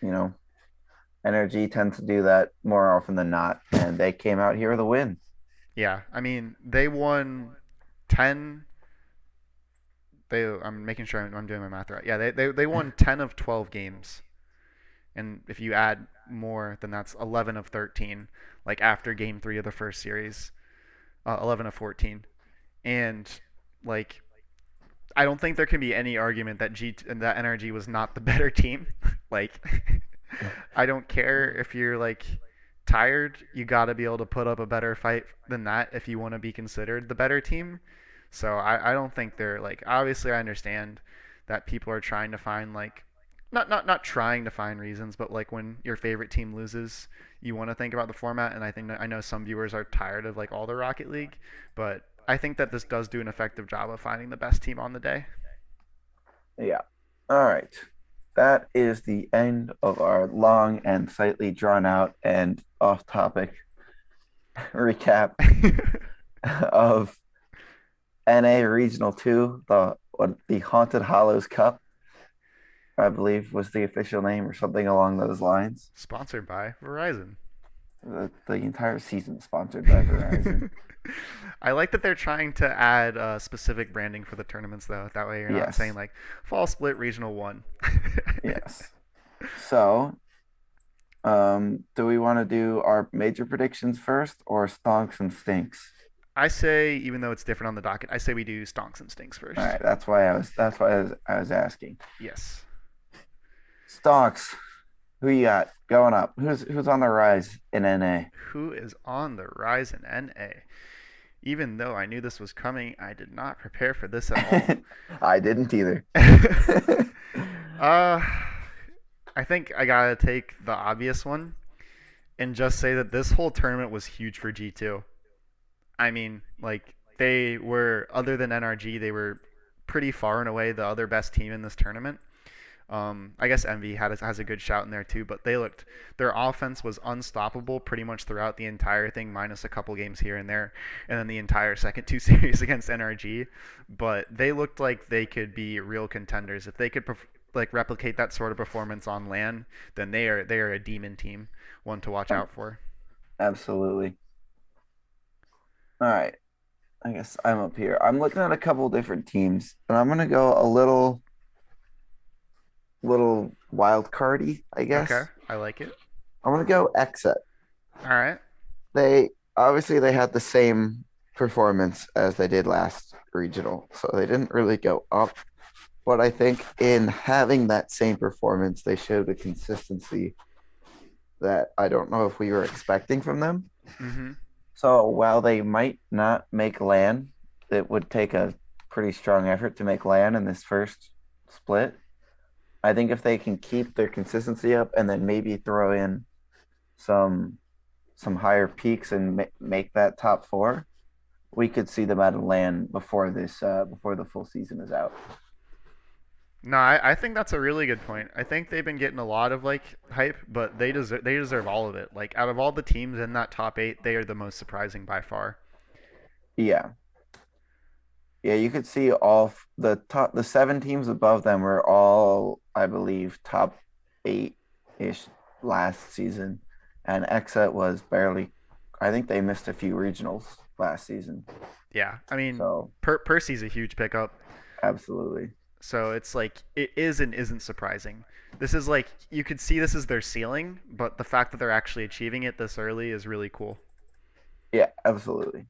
S2: You know, Energy tends to do that more often than not, and they came out here with a win.
S1: yeah. I mean, they won 10 I'm making sure I'm doing my math right. Yeah, they won 10 of 12 games, and if you add more, then that's 11 of 13. Like after Game 3 of the first series, 11 of 14, and like I don't think there can be any argument that that NRG was not the better team. Like, I don't care if you're like tired, you got to be able to put up a better fight than that if you want to be considered the better team. So I don't think they're like obviously I understand that people are trying to find like not trying to find reasons, but like when your favorite team loses, you want to think about the format, and I know some viewers are tired of like all the Rocket League, but I think that this does do an effective job of finding the best team on the day.
S2: Yeah. All right. That is the end of our long and slightly drawn out and off topic recap of NA Regional 2, the Haunted Hallows Cup, I believe was the official name or something along those lines.
S1: Sponsored by Verizon.
S2: The entire season sponsored by Verizon.
S1: I like that they're trying to add specific branding for the tournaments, though. That way you're not saying like Fall Split Regional 1.
S2: Yes. So, do we want to do our major predictions first or stonks and stinks?
S1: I say, even though it's different on the docket, I say we do stonks and stinks first.
S2: All right, that's why I was asking.
S1: Yes.
S2: Stonks. Who you got going up? Who's on the rise in NA?
S1: Who is on the rise in NA? Even though I knew this was coming, I did not prepare for this at all.
S2: I didn't either.
S1: I think I gotta take the obvious one and just say that this whole tournament was huge for G2. I mean, like they were, other than NRG, they were pretty far and away the other best team in this tournament. I guess Envy has a good shout in there too, but their offense was unstoppable pretty much throughout the entire thing, minus a couple games here and there, and then the entire second two series against NRG. But they looked like they could be real contenders if they could like replicate that sort of performance on LAN. Then they are a demon team, one to watch out for.
S2: Absolutely. All right. I guess I'm up here. I'm looking at a couple different teams, and I'm gonna go a little wild cardy, I guess.
S1: Okay, I like it.
S2: I'm gonna go Exit.
S1: All right.
S2: They obviously they had the same performance as they did last regional, so they didn't really go up. But I think in having that same performance, they showed a consistency that I don't know if we were expecting from them.
S1: Mm-hmm.
S2: So while they might not make LAN, it would take a pretty strong effort to make LAN in this first split. I think if they can keep their consistency up and then maybe throw in some higher peaks and make that top four, we could see them out of LAN before the full season is out.
S1: No, I think that's a really good point. I think they've been getting a lot of like hype, but they deserve all of it. Like out of all the teams in that top 8, they are the most surprising by far.
S2: Yeah. Yeah, you could see the 7 teams above them were all, I believe, top 8-ish last season. And Exet was barely, I think they missed a few regionals last season.
S1: Yeah. I mean,
S2: So
S1: Percy's a huge pickup.
S2: absolutely.
S1: So it's like it is and isn't surprising. This is like you could see this is their ceiling, but the fact that they're actually achieving it this early is really cool.
S2: Yeah, absolutely.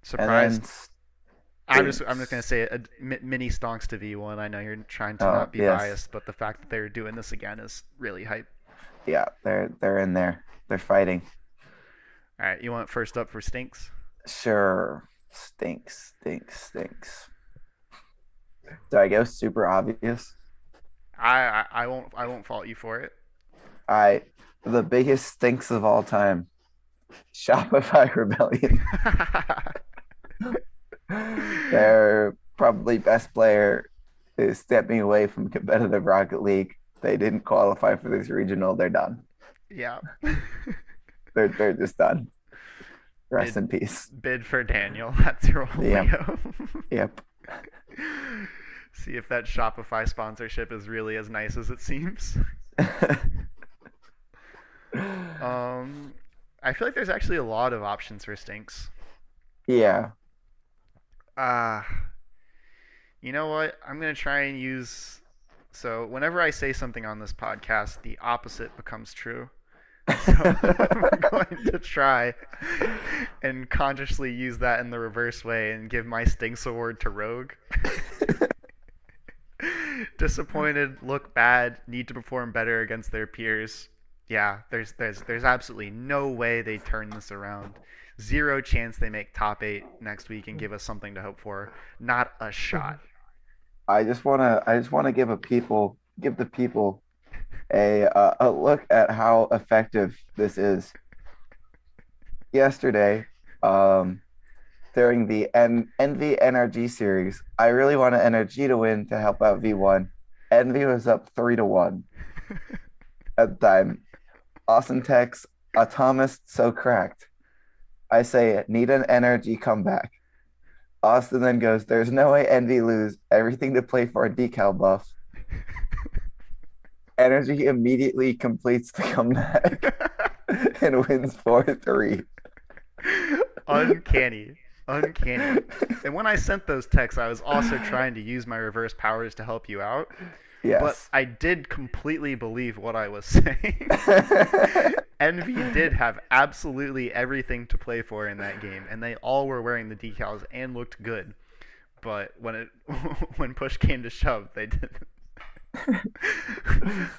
S1: Surprised.
S2: And then
S1: I'm just gonna say a mini stonks to V1. I know you're trying to
S2: oh
S1: not be
S2: yes,
S1: biased, but the fact that they're doing this again is really hype.
S2: yeah, they're in there. They're fighting.
S1: All right, you want first up for stinks?
S2: Sure, stinks. Do I go super obvious?
S1: I won't fault you for it.
S2: The biggest stinks of all time. Shopify Rebellion. Their probably best player is stepping away from competitive Rocket League. They didn't qualify for this regional. They're done.
S1: Yeah.
S2: They're just done. Rest in peace.
S1: Bid for Daniel. That's your only hope.
S2: Yep.
S1: See if that Shopify sponsorship is really as nice as it seems. I feel like there's actually a lot of options for stinks.
S2: Yeah.
S1: You know what? I'm gonna try and use. So whenever I say something on this podcast, the opposite becomes true. So I'm going to try and consciously use that in the reverse way and give my Stinks award to Rogue. Disappointed, look bad, need to perform better against their peers. Yeah, there's absolutely no way they turn this around. Zero chance they make top 8 next week and give us something to hope for. Not a shot.
S2: I just wanna give the people a look at how effective this is. Yesterday, um, during the Envy NRG series, I really wanted NRG to win to help out V1. Envy was up 3-1 at the time. Austin texts, Atomus so cracked. I say, need an NRG comeback. Austin then goes, there's no way Envy lose. Everything to play for a decal buff. Energy immediately completes the comeback and wins 4-3.
S1: Uncanny. Uncanny. And when I sent those texts, I was also trying to use my reverse powers to help you out. But
S2: Yes.
S1: I did completely believe what I was saying. Envy did have absolutely everything to play for in that game, and they all were wearing the decals and looked good. But when push came to shove, they didn't.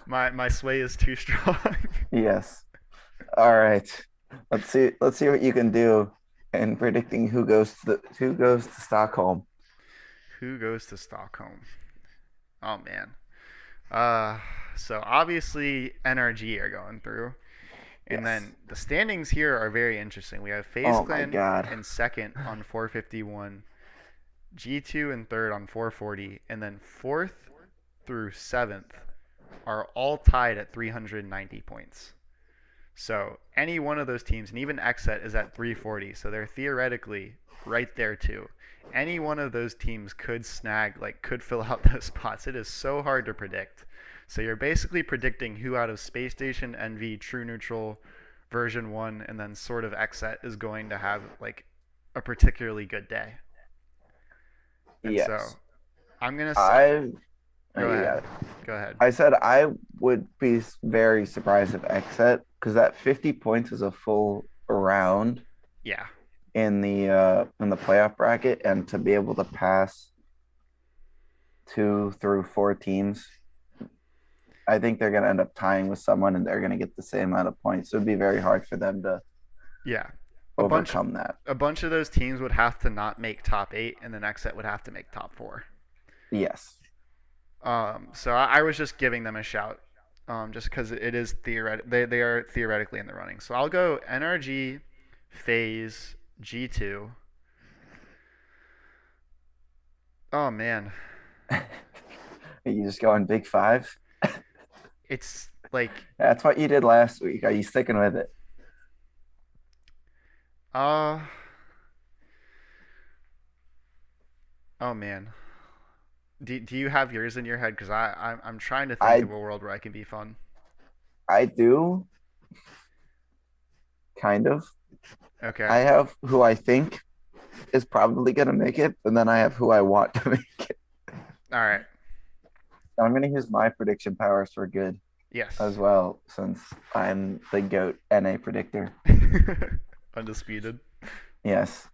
S1: My sway is too strong.
S2: Yes. All right. Let's see what you can do in predicting who goes to Stockholm.
S1: Who goes to Stockholm? Oh man. Uh, so obviously NRG are going through, and
S2: Yes.
S1: then the standings here are very interesting. We have FaZe
S2: Oh my
S1: Clan
S2: God.
S1: in second on 451, G2 in third on 440, and then fourth through seventh are all tied at 390 points. So any one of those teams, and even Xset is at 340, so they're theoretically right there too. Any one of those teams could could fill out those spots. It is so hard to predict. So you're basically predicting who out of Space Station, NV, True Neutral, version 1, and then sort of Xset is going to have like a particularly good day. And so
S2: Yes.
S1: I'm going to say,
S2: I
S1: go
S2: you
S1: ahead.
S2: got it.
S1: Go ahead.
S2: I said I would be very surprised if exit because that 50 points is a full round
S1: Yeah.
S2: in the playoff bracket, and to be able to pass 2 through 4 teams, I think they're going to end up tying with someone, and they're going to get the same amount of points. So it'd be very hard for them to
S1: Yeah. A bunch
S2: overcome that.
S1: a bunch of those teams would have to not make top 8 and the next set would have to make top 4.
S2: Yes.
S1: So I was just giving them a shout, just because it is theoretic. They are theoretically in the running. So I'll go NRG, FaZe, G2. Oh man,
S2: Are you just going big five?
S1: it's like
S2: That's what you did last week. Are you sticking with it?
S1: uh oh man. Do you have yours in your head? Because I'm trying to think of
S2: I
S1: a world where I can be fun.
S2: I do kind of.
S1: Okay.
S2: I have who I think is probably gonna make it, and then I have who I want to make it.
S1: All right.
S2: I'm gonna use my prediction powers for good as
S1: Yes.
S2: well, since I'm the GOAT NA predictor.
S1: Undisputed.
S2: Yes.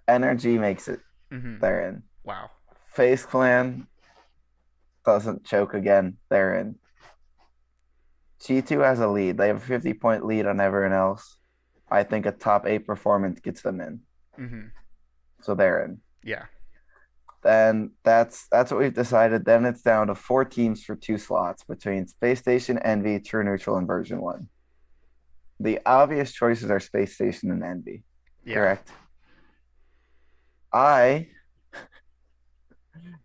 S2: Energy makes it.
S1: Mm-hmm.
S2: They're in.
S1: Wow.
S2: Face Clan doesn't choke again. They're in. G2 has a lead. They have a 50-point lead on everyone else. I think a top 8 performance gets them in.
S1: Mm-hmm.
S2: So they're in.
S1: Yeah.
S2: Then that's what we've decided. Then it's down to 4 teams for 2 slots between Space Station, Envy, True Neutral, and Version 1. The obvious choices are Space Station and Envy.
S1: Yeah.
S2: Correct. I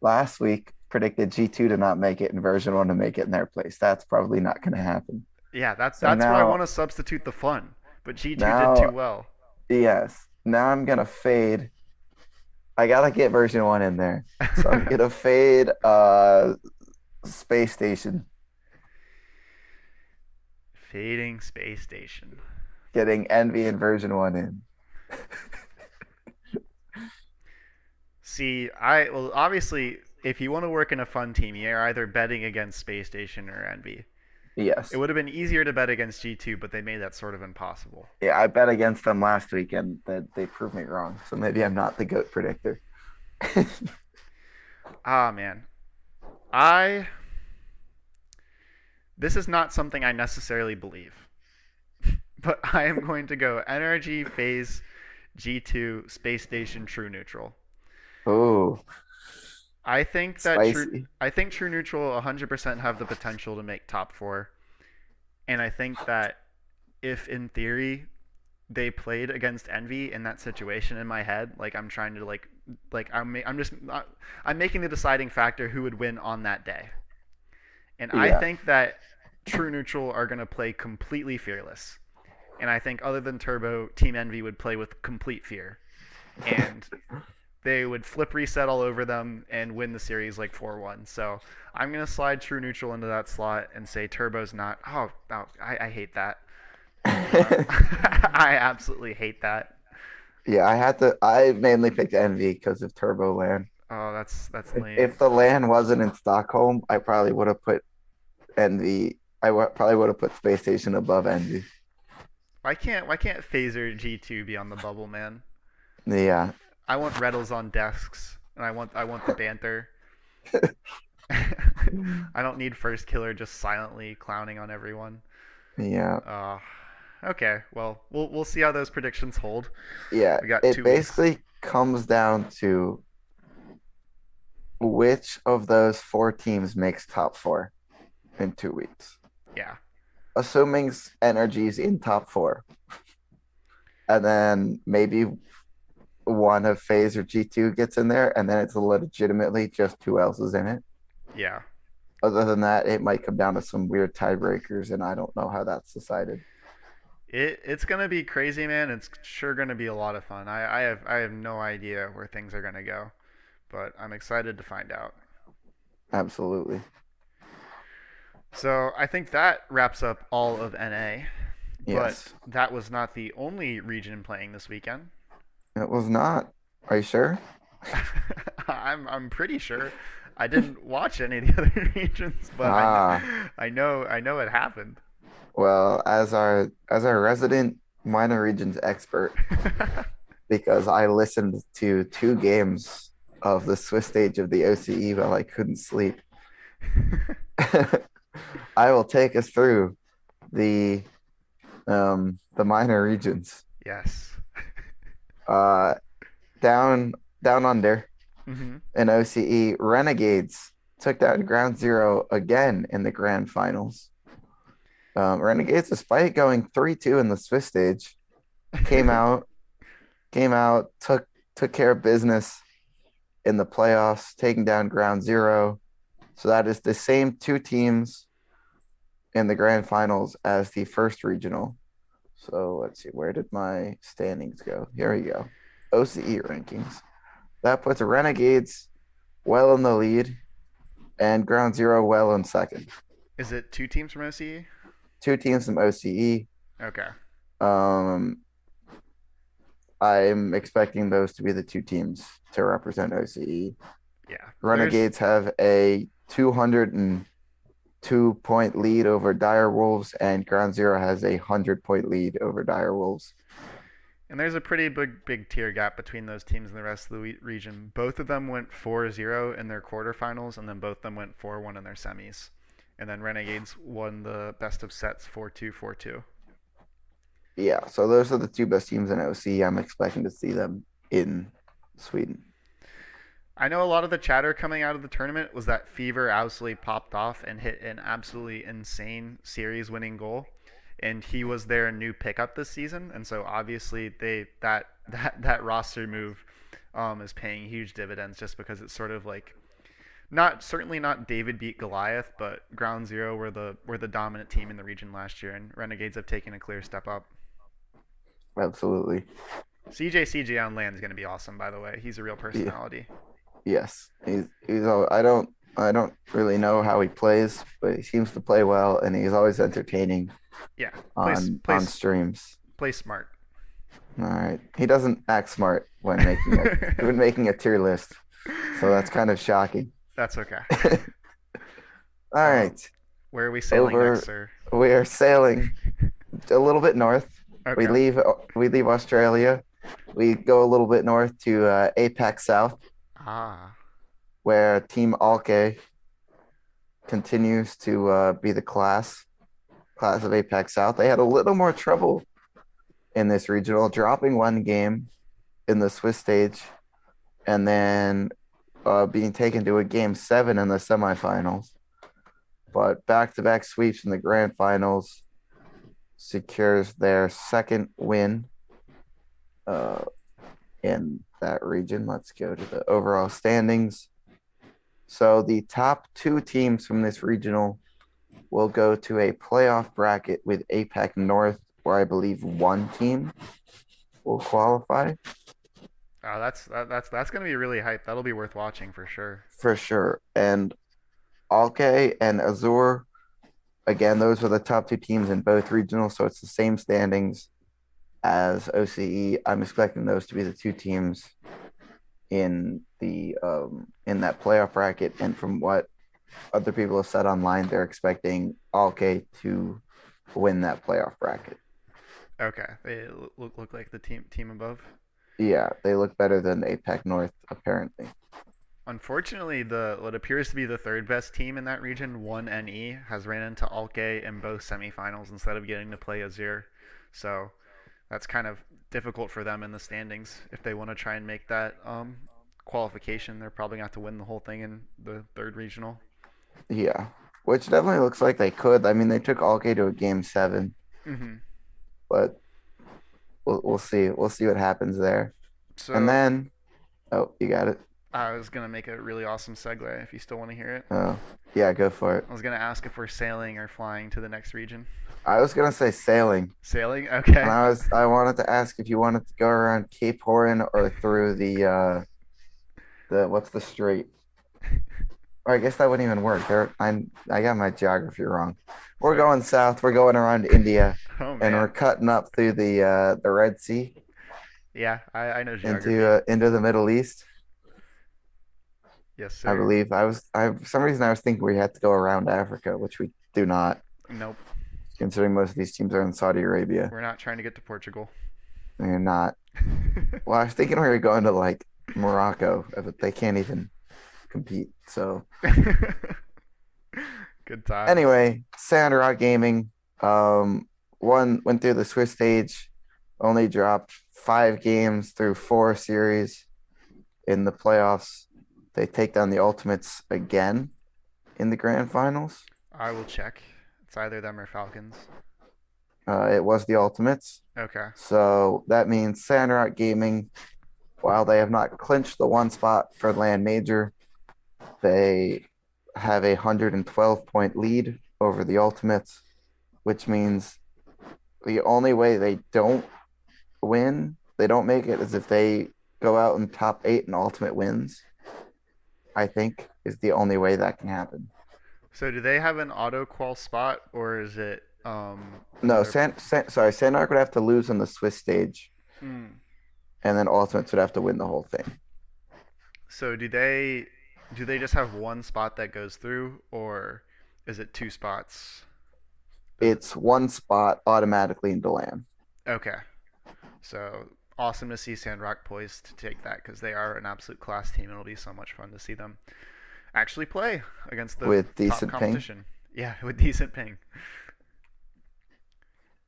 S2: last week predicted G2 to not make it and Version 1 to make it in their place. That's probably not going to happen.
S1: Yeah,
S2: So
S1: that's where I want
S2: now,
S1: to substitute the fun. But G2 did too
S2: now,
S1: well.
S2: yes, now I'm going to fade. I got to get Version 1 in there. So I'm going to fade Space Station,
S1: Fading Space Station.
S2: getting Envy and Version 1 in.
S1: See, I well obviously if you want to work in a fun team, you're either betting against Space Station or Envy. It
S2: Yes.
S1: would have been easier to bet against G2, but they made that sort of impossible.
S2: Yeah, I bet against them last weekend that they proved me wrong. So maybe I'm not the GOAT predictor.
S1: Ah man, I this is not something I necessarily believe, but I am going to go NRG phase G2 Space Station True Neutral.
S2: Oh,
S1: I think that
S2: spicy.
S1: True Neutral 100% have the potential to make top 4, and I think that if in theory they played against Envy in that situation in my head, like I'm trying to I'm just I'm making the deciding factor who would win on that day. And I
S2: Yeah.
S1: think that True Neutral are going to play completely fearless. And I think other than Turbo, Team Envy would play with complete fear. And they would flip reset all over them and win the series like 4-1. So I'm going to slide True Neutral into that slot and say Turbo's not. I hate that. I absolutely hate that.
S2: Yeah, I mainly picked Envy because of Turbo Land.
S1: Oh, that's
S2: If
S1: lame.
S2: the land wasn't in Stockholm, I probably would have put Envy. Probably would have put Space Station above Envy.
S1: Why can't Phaser G2 be on the bubble, man?
S2: Yeah,
S1: I want Reddles on desks, and I want the banter. I don't need First Killer just silently clowning on everyone.
S2: yeah,
S1: Uh, okay, well, we'll see how those predictions hold.
S2: yeah.
S1: We got
S2: It
S1: 2 weeks.
S2: basically comes down to which of those four teams makes top four in 2 weeks.
S1: Yeah,
S2: Assuming Energy's in top four, and then maybe one of FaZe or G2 gets in there, and then it's legitimately just who else is in it.
S1: yeah.
S2: Other than that, it might come down to some weird tiebreakers, and I don't know how that's decided.
S1: It's gonna be crazy, man. It's sure gonna be a lot of fun. I have no idea where things are gonna go, but I'm excited to find out.
S2: Absolutely.
S1: So I think that wraps up all of NA, but
S2: Yes.
S1: that was not the only region playing this weekend.
S2: It was not. Are you sure?
S1: I'm pretty sure. I didn't watch any of the other regions, but
S2: Ah,
S1: I know it happened.
S2: well, as our resident minor regions expert, because I listened to 2 games of the Swiss stage of the OCE while I couldn't sleep. I will take us through the the minor regions.
S1: Yes.
S2: Uh down down under
S1: Hmm.
S2: in OCE, Renegades took down Ground Zero again in the grand finals. Renegades, despite going 3-2 in the Swiss stage, came out, took care of business in the playoffs, taking down Ground Zero. So that is the same 2 teams in the grand finals as the first regional. So let's see, where did my standings go? Here we go. OCE rankings. That puts Renegades well in the lead and Ground Zero well in second.
S1: Is it 2 teams from OCE?
S2: 2 teams from OCE.
S1: Okay.
S2: Um, I'm expecting those to be the 2 teams to represent OCE.
S1: Yeah. There's
S2: Renegades have a 202-point lead over Dire Wolves, and Ground Zero has a 100-point lead over Dire Wolves.
S1: and there's a pretty big tier gap between those teams and the rest of the region. Both of them went 4-0 in their quarterfinals, and then both of them went 4-1 in their semis. And then Renegades won the best of sets 4-2, 4-2.
S2: Yeah, so those are the 2 best teams in OC. I'm expecting to see them in Sweden.
S1: I know a lot of the chatter coming out of the tournament was that Fever absolutely popped off and hit an absolutely insane series winning goal. And he was their new pickup this season, and so obviously that roster move is paying huge dividends just because it's sort of like not certainly not David beat Goliath, but Ground Zero were the dominant team in the region last year, and Renegades have taken a clear step up.
S2: Absolutely.
S1: CJ on land is going to be awesome, by the way. He's a real
S2: Yeah.
S1: personality.
S2: Yes. I don't really know how he plays, but he seems to play well and he's always entertaining
S1: Yeah,
S2: on streams.
S1: play smart.
S2: All right. He doesn't act smart when making a tier list. So that's kind of shocking.
S1: That's okay.
S2: All
S1: Um,
S2: right.
S1: where are we sailing next,
S2: Over
S1: sir?
S2: we are sailing a little bit north. We
S1: Okay.
S2: leave we leave Australia. We go a little bit north to APAC South,
S1: Ah.
S2: where Team Alke continues to be the class of APAC South. They had a little more trouble in this regional, dropping one game in the Swiss stage, and then being taken to a game seven in the semifinals. But back-to-back sweeps in the grand finals secures their second win uh, in that region. Let's go to the overall standings. So the top two teams from this regional will go to a playoff bracket with APAC North, where I believe one team will qualify
S1: Oh, that's gonna be really hype. That'll be worth watching for sure.
S2: for sure. And Alke and Azure, again, those are the top two teams in both regionals, so it's the same standings as OCE. I'm expecting those to be the two teams in that playoff bracket. And from what other people have said online, they're expecting Alke to win that playoff bracket.
S1: Okay, they look like the team above.
S2: Yeah, they look better than APAC North apparently.
S1: Unfortunately, the what appears to be the third best team in that region, 1NE, has ran into Alke in both semifinals instead of getting to play Azir. So that's kind of difficult for them in the standings. If they want to try and make that qualification, they're probably going to have to win the whole thing in the third regional.
S2: Yeah, which definitely looks like they could. I mean, they took Alke to a game seven,
S1: Hmm.
S2: but we'll see. We'll see what happens there. And
S1: So
S2: then, oh, you got it.
S1: I was going to make a really awesome segue if you still want to hear it.
S2: Oh, yeah, go for it.
S1: I was going to ask if we're sailing or flying to the next region.
S2: I was gonna say sailing,
S1: Sailing?
S2: and
S1: Okay.
S2: I wanted to ask if you wanted to go around Cape Horn or through the what's the strait? Or I guess that wouldn't even work. I got my geography wrong. We're
S1: Sorry.
S2: going south. We're going around India,
S1: Oh,
S2: and we're
S1: man.
S2: cutting up through the Red Sea
S1: Yeah, I know geography.
S2: into the Middle East.
S1: Yes,
S2: I
S1: sir.
S2: believe for some reason I was thinking we had to go around Africa, which we do not,
S1: Nope.
S2: considering most of these teams are in Saudi Arabia.
S1: We're not trying to get to Portugal.
S2: They're not. Well, I was thinking we were going to like Morocco, but they can't even compete. So
S1: Good times.
S2: anyway, Sandrock Gaming went through the Swiss stage, only dropped 5 games through 4 series in the playoffs. They take down the Ultimates again in the grand finals.
S1: I will check. It's either them or Falcons.
S2: It was the Ultimates.
S1: Okay.
S2: So that means Sandrock Gaming, while they have not clinched the one spot for Land Major, they have a 112-point lead over the Ultimates, which means the only way they don't win, they don't make it, is if they go out in top 8 and Ultimate wins. I think is the only way that can happen.
S1: So do they have an auto qual spot or is it
S2: No,
S1: another?
S2: Sandrock would have to lose on the Swiss stage,
S1: Hmm.
S2: and then Ultimates would have to win the whole thing.
S1: So do they just have one spot that goes through or is it two spots? Is it
S2: It's one spot automatically into land.
S1: okay? So awesome to see Sandrock poised to take that because they are an absolute class team. It'll be so much fun to see them actually play against the
S2: With
S1: top
S2: decent ping.
S1: competition. Yeah, with decent ping.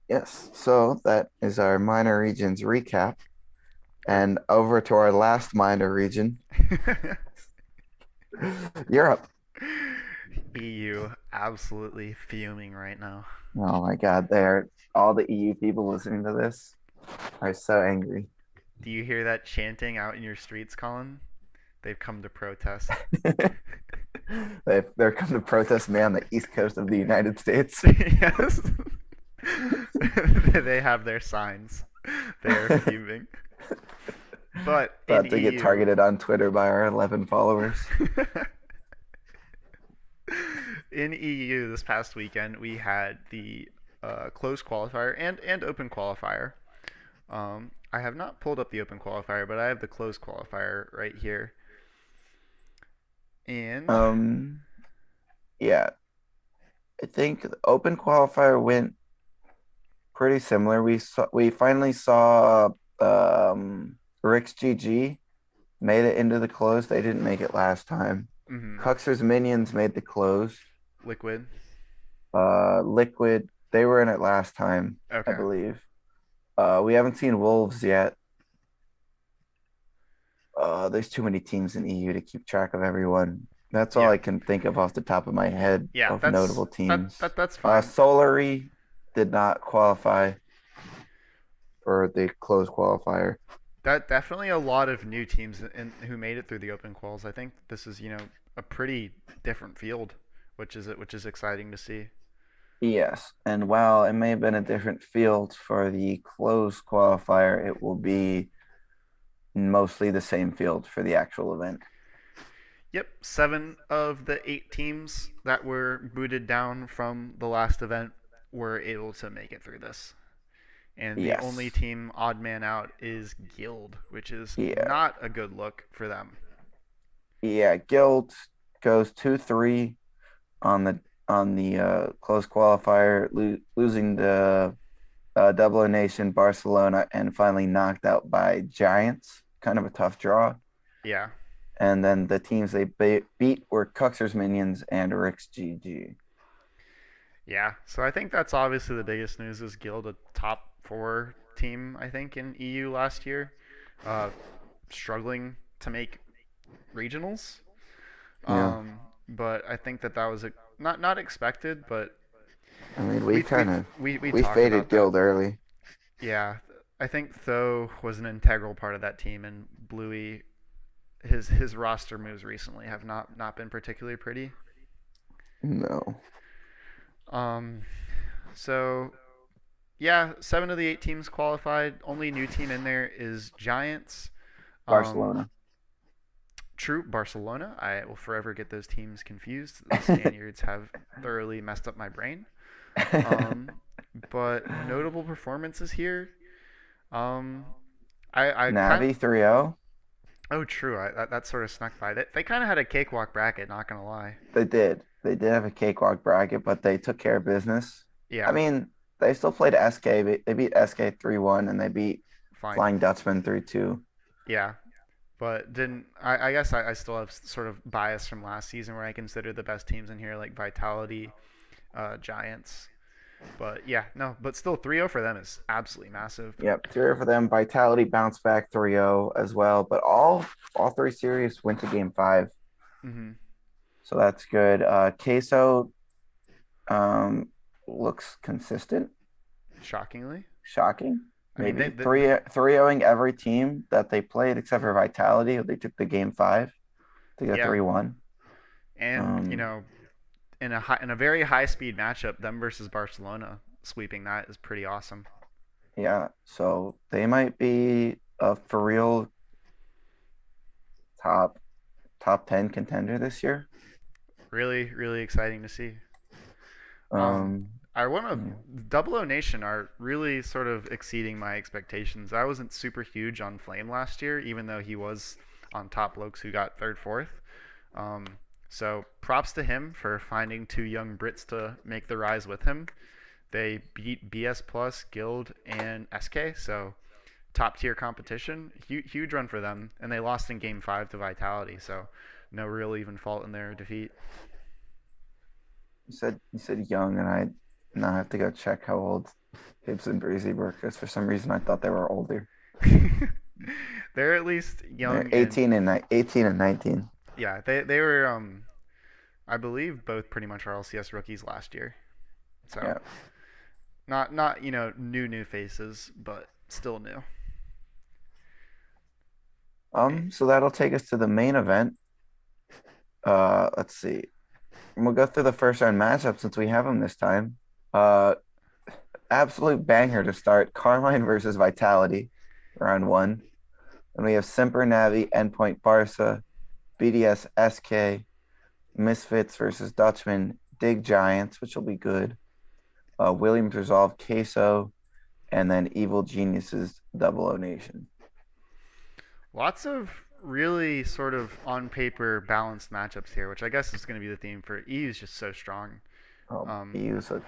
S2: Yes. So that is our minor regions recap.
S1: Or
S2: And over to our last minor region, Europe.
S1: EU absolutely fuming right now.
S2: Oh my God, there all the EU people listening to this are so angry.
S1: Do you hear that chanting out in your streets, Colin? They've come to protest.
S2: They're come to protest me on the east coast of the United States.
S1: Yes. They have their signs. They are fuming. But in
S2: About to get
S1: EU,
S2: targeted on Twitter by our 11 followers.
S1: in EU this past weekend, we had the closed qualifier and open qualifier. I have not pulled up the open qualifier, but I have the closed qualifier right here. And
S2: Um, yeah, I think the open qualifier went pretty similar. We finally saw Rick's GG made it into the close. They didn't make it last time.
S1: mhm,
S2: Cuxer's Minions made the close.
S1: Liquid.
S2: Liquid, they were in it last time, I
S1: Okay.
S2: believe. We haven't seen Wolves yet. There's too many teams in EU to keep track of everyone. That's all
S1: Yeah.
S2: I can think of off the top of my head
S1: Yeah,
S2: of notable teams.
S1: that's fine.
S2: Solary did not qualify for the close qualifier.
S1: That definitely a lot of new teams who made it through the open quals. I think this is, a pretty different field, which is exciting to see.
S2: Yes, and while it may have been a different field for the close qualifier, it will be mostly the same field for the actual event.
S1: Yep, 7 of the 8 teams that were booted down from the last event were able to make it through this. And the only
S2: Yes.
S1: team odd man out is Guild, which is
S2: Yeah.
S1: not a good look for them.
S2: Yeah. Guild goes 2-3 on the close qualifier, losing the Double O Nation, Barcelona, and finally knocked out by Giants. Kind of a tough draw.
S1: Yeah.
S2: And then the teams they beat were Cuxer's Minions and Rick's GG.
S1: Yeah. So I think that's obviously the biggest news is Guild, a top 4 team, I think, in EU last year. Uh, Struggling to make regionals.
S2: Yeah.
S1: But I think that was a not expected, but
S2: I mean, we
S1: we we
S2: kind of
S1: we
S2: we
S1: talked
S2: faded
S1: about that.
S2: Guild early.
S1: Yeah, I think Tho was an integral part of that team, and Bluey, his roster moves recently have not been particularly pretty.
S2: No.
S1: Um, so yeah, 7 of the 8 teams qualified. Only new team in there is Giants. Um,
S2: Barcelona.
S1: True, Barcelona. I will forever get those teams confused. The Spaniards have thoroughly messed up my brain. Um, but notable performances here. Um, I kind
S2: Navi 3-0.
S1: oh true. That sort of snuck by. They kind of had a cakewalk bracket. Not gonna lie.
S2: They did. They did have a cakewalk bracket, but they took care of business. I
S1: Yeah,
S2: mean, they still played SK. They beat SK 3-1 and they beat
S1: fine.
S2: Flying Dutchman 3-2.
S1: Yeah, but didn't I guess I still have sort of bias from last season where I consider the best teams in here like Vitality, Giants. But yeah, no, but still 3-0 for them is absolutely massive.
S2: Yep, 3 for them. Vitality bounced back 3-0 as well, but all three series went to game 5.
S1: Hmm.
S2: So that's good. Queso um looks consistent.
S1: Shockingly,
S2: Shocking.
S1: I mean
S2: Maybe 3-0ing every team that they played except for Vitality. They took the game 5 to go
S1: yeah,
S2: 3-1.
S1: and
S2: Um,
S1: in a very high speed matchup, them versus Barcelona, sweeping that is pretty awesome.
S2: yeah, so they might be a for real top top 10 contender this year.
S1: Really, really exciting to see. Um,
S2: Um,
S1: I want to
S2: yeah.
S1: Double O Nation are really sort of exceeding my expectations. I wasn't super huge on Flame last year, even though he was on top blokes who got third, fourth. Um, so props to him for finding 2 young Brits to make the rise with him. They beat BS Plus, Guild, and SK, so top tier competition. Huge run for them, and they lost in Game 5 to Vitality, so no real even fault in their defeat.
S2: You said young, and I now have to go check how old Hibbs and Breezy were because for some reason I thought they were older.
S1: They're at least
S2: They're
S1: young and
S2: 18 and 19.
S1: yeah, they were I believe both pretty much RLCS rookies last year. So
S2: Yeah.
S1: not new faces, but still new.
S2: So that'll take us to the main event. Let's see. We'll go through the first round matchup since we have them this time. Uh, Absolute banger to start. Carmine versus Vitality, round 1. And we have Simper Navi, Endpoint Barca, BDS SK, Misfits versus Dutchman, Dig Giants, which will be good. Williams Resolve Queso, and then Evil Geniuses Double O Nation.
S1: Lots of really sort of on paper balanced matchups here, which I guess is going to be the theme for EU is just so strong.
S2: Oh,
S1: Um,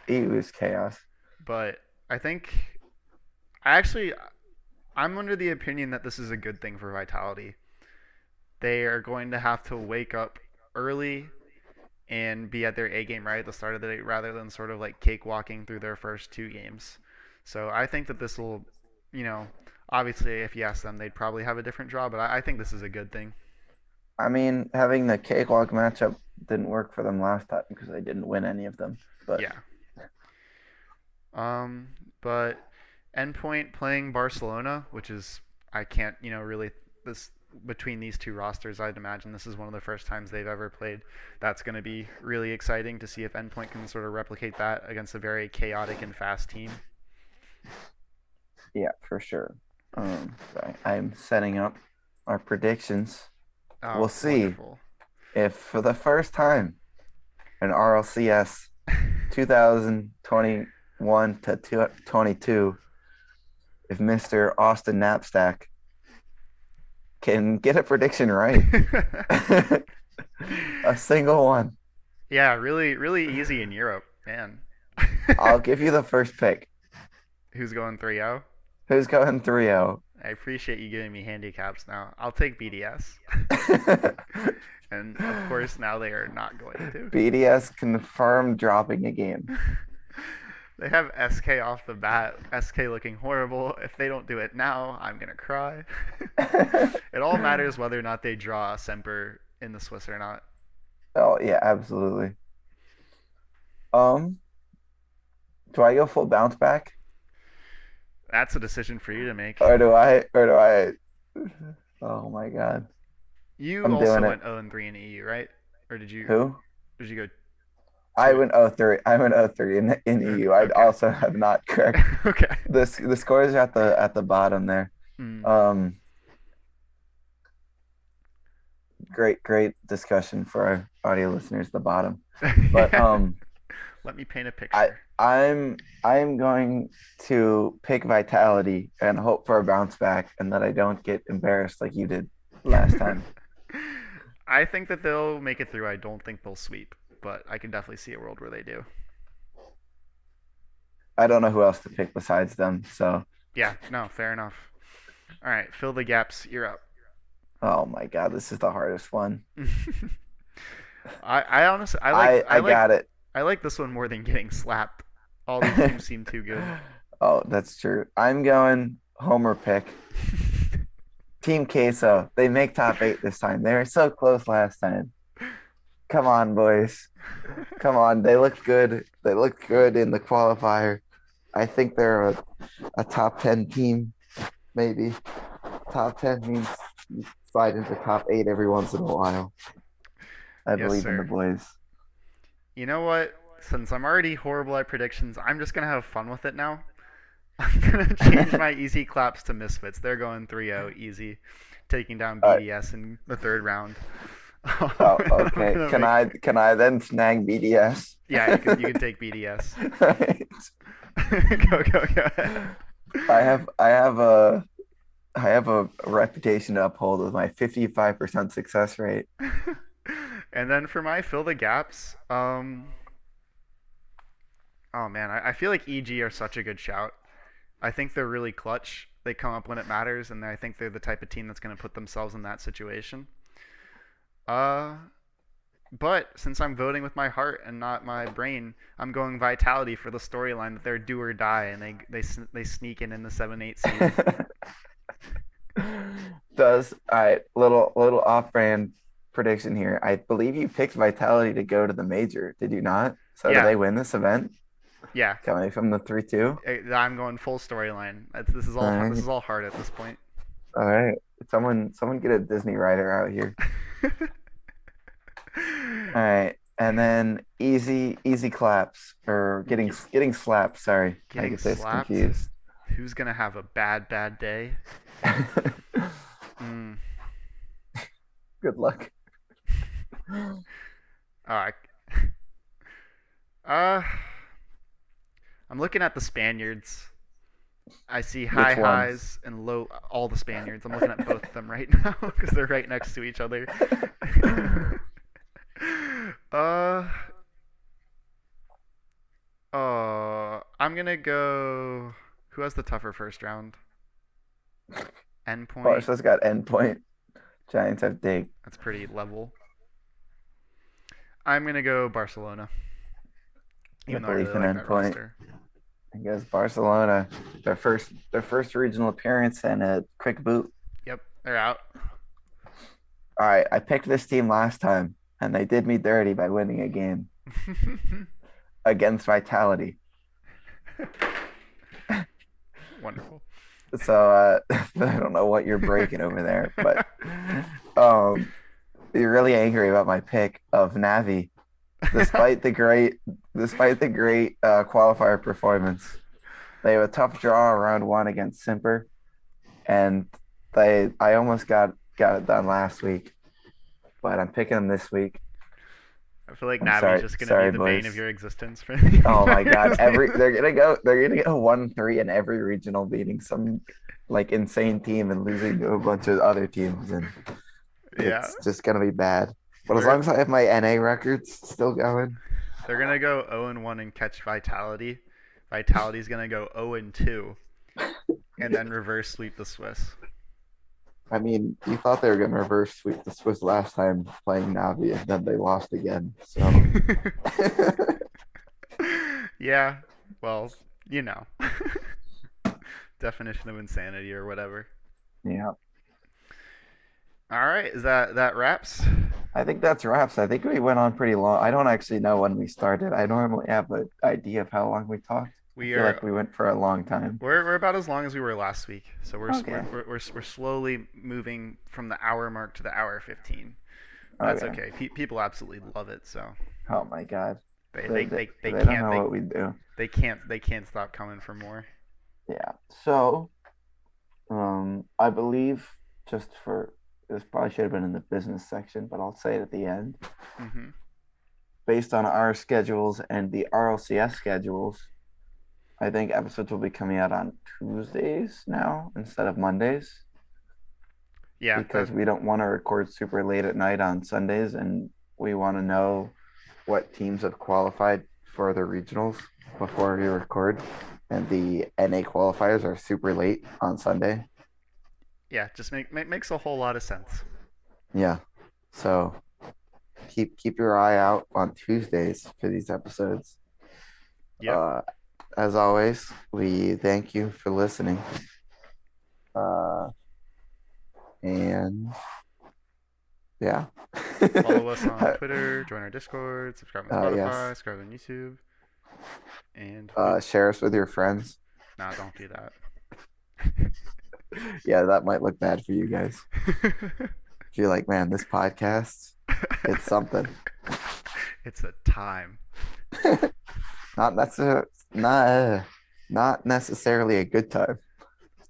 S2: EU is chaos.
S1: but I think I actually I'm under the opinion that this is a good thing for Vitality. They are going to have to wake up early and be at their A game right at the start of the day rather than sort of like cakewalking through their first two games. So I think that this will, you know, obviously if you ask them, they'd probably have a different draw, but I think this is a good thing.
S2: I mean, having the cakewalk matchup didn't work for them last time because they didn't win any of them. But
S1: Yeah. Um, but Endpoint playing Barcelona, which is I can't, really this between these two rosters, I'd imagine this is one of the first times they've ever played. That's going to be really exciting to see if Endpoint can sort of replicate that against a very chaotic and fast team.
S2: yeah, for sure. I'm setting up our predictions. We'll
S1: Oh,
S2: see
S1: wonderful.
S2: if for the first time in RLCS 2021 to 22, if Mr. Austin Knapsack can get a prediction right. A single one.
S1: Yeah, really, really easy in Europe, man.
S2: I'll give you the first pick.
S1: Who's going 3-0?
S2: Who's going 3-0?
S1: I appreciate you giving me handicaps now. I'll take BDS. And of course, now they are not going to.
S2: BDS confirmed dropping a game.
S1: They have SK off the bat. SK looking horrible. If they don't do it now, I'm gonna cry. It all matters whether or not they draw Semper in the Swiss or not.
S2: Oh yeah, absolutely. Um, do I go full bounce back
S1: That's a decision for you to make.
S2: or do I oh my God.
S1: You
S2: I'm doing
S1: also
S2: it.
S1: went 0-3 in EU, right? Or did you
S2: Who?
S1: did you go
S2: I
S1: two?
S2: went 0-3. I went 0-3 in EU. I
S1: Okay.
S2: also have not correct.
S1: Okay.
S2: The scores are at the bottom there.
S1: Mm.
S2: Um, great discussion for our audio listeners, the bottom. But
S1: Yeah. Let me paint a
S2: I
S1: picture.
S2: I'm going to pick Vitality and hope for a bounce back and that I don't get embarrassed like you did last time.
S1: I think that they'll make it through. I don't think they'll sweep, but I can definitely see a world where they do.
S2: I don't know who else to pick besides them. So,
S1: Yeah, no, fair enough. All right, fill the gaps. You're up.
S2: oh my God, this is the hardest one.
S1: I honestly
S2: I got it.
S1: I like this one more than getting slapped. All these teams seem too good.
S2: Oh, that's true. I'm going Homer pick. Team Queso. They make top 8 this time. They were so close last time. Come on, boys. Come on. They look good. They look good in the qualifier. I think they're a top 10 team, maybe. Top 10 means you slide into top 8 every once in a while. I
S1: Yes,
S2: believe in the
S1: sir.
S2: boys.
S1: You know what? Since I'm already horrible at predictions, I'm just gonna have fun with it now. I'm gonna change my easy claps to Misfits. They're going 3-0 easy, taking down
S2: All right.
S1: BDS in the third round.
S2: Oh,
S1: I'm
S2: okay.
S1: gonna
S2: Can
S1: make
S2: I can I then snag BDS?
S1: Yeah, you can take BDS.
S2: Right.
S1: Go ahead.
S2: I have a reputation to uphold with my 55% success rate.
S1: And then for my fill the gaps, oh man, I feel like EG are such a good shout. I think they're really clutch. They come up when it matters, and I think they're the type of team that's going to put themselves in that situation. Uh, but since I'm voting with my heart and not my brain, I'm going Vitality for the storyline that they're do or die, and they sneak in the 7-8 seed.
S2: Does all right, little off-brand prediction here. I believe you picked Vitality to go to the major, did you not? So do
S1: Yeah,
S2: they win this event?
S1: yeah.
S2: Coming from the 3-2?
S1: I'm going full storyline.
S2: All
S1: This
S2: right.
S1: is all hard at this point.
S2: All right. Someone get a Disney writer out here. All right. And then easy claps or getting slapped. Sorry, I
S1: Getting
S2: get this
S1: slapped.
S2: confused.
S1: Who's gonna have a bad day? Mm.
S2: Good luck.
S1: Uh, uh, I'm looking at the Spaniards. I see high
S2: Which ones?
S1: highs and low all the Spaniards. I'm looking at both of them right now because they're right next to each other. uh I'm gonna go. Who has the tougher first round? Endpoint.
S2: Barca's got endpoint. Giants have dig.
S1: That's pretty level. I'm gonna go Barcelona, even though I
S2: Maple
S1: really
S2: Leaf and
S1: like that
S2: endpoint.
S1: roster.
S2: I guess Barcelona, their first regional appearance and a quick boot.
S1: Yep, they're out.
S2: All right, I picked this team last time, and they did me dirty by winning a game against Vitality.
S1: Wonderful.
S2: So I don't know what you're breaking over there, but you're really angry about my pick of Navi, despite the great, qualifier performance. They have a tough draw round one against Simper, and I almost got it done last week, but I'm picking them this week.
S1: I feel like
S2: I'm
S1: Navi's
S2: sorry,
S1: just gonna be
S2: sorry,
S1: the bane
S2: boys.
S1: of your existence for the
S2: Oh my
S1: entire
S2: God,
S1: season.
S2: they're gonna go 1-3 in every regional, beating some like insane team and losing to a bunch of other teams, and
S1: Yeah,
S2: it's just gonna be bad. But as
S1: we're
S2: long as I have my NA records still going,
S1: they're gonna go 0-1 and catch Vitality. Vitality's gonna go 0-2 and then reverse sweep the Swiss.
S2: I mean, you thought they were gonna reverse sweep the Swiss last time playing Navi, and then they lost again. So
S1: Yeah, well, you know, definition of insanity or whatever.
S2: yeah,
S1: All right, is that wraps?
S2: I think that's wraps. I think we went on pretty long. I don't actually know when we started. I normally have an idea of how long we talked. I
S1: We
S2: feel like
S1: are
S2: we went for a long time.
S1: we're about as long as we were last week, so
S2: Okay.
S1: we're slowly moving from the hour mark to the hour 15. That's
S2: Okay.
S1: okay. People absolutely love it, so
S2: Oh my God.
S1: they
S2: They,
S1: they,
S2: they,
S1: they, they
S2: they don't
S1: can't
S2: know what we do.
S1: they can't stop coming for more.
S2: Yeah. So, I believe just for this probably should have been in the business section, but I'll say it at the end.
S1: Hmm.
S2: Based on our schedules and the RLCS schedules, I think episodes will be coming out on Tuesdays now instead of Mondays
S1: Yeah, that
S2: because we don't want to record super late at night on Sundays, and we want to know what teams have qualified for the regionals before we record. And the NA qualifiers are super late on Sunday.
S1: yeah, just makes a whole lot of sense.
S2: Yeah. So keep your eye out on Tuesdays for these episodes.
S1: Yep.
S2: Uh, as always, we thank you for listening. Uh, and yeah.
S1: Follow us on Twitter, join our Discord, subscribe on Spotify,
S2: Yes.
S1: subscribe on YouTube, and
S2: Share us with your friends.
S1: nah, don't do that.
S2: Yeah, that might look bad for you guys. If you're like, man, this podcast, it's something.
S1: It's a time.
S2: Not necessarily, not necessarily a good time.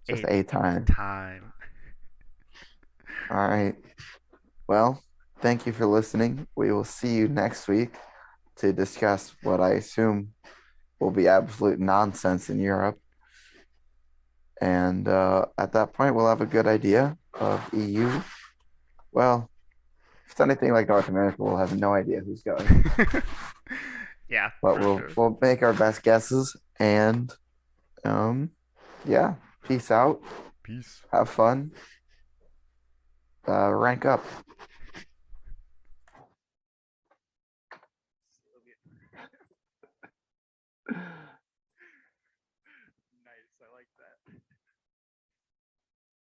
S2: Just a time.
S1: Time.
S2: All right. Well, thank you for listening. We will see you next week to discuss what I assume will be absolute nonsense in Europe. And at that point, we'll have a good idea of EU. Well, if it's anything like North America, we'll have no idea who's going.
S1: Yeah,
S2: But
S1: for
S2: we'll
S1: sure.
S2: we'll make our best guesses, and yeah, peace out.
S1: Peace.
S2: Have fun. Rank up.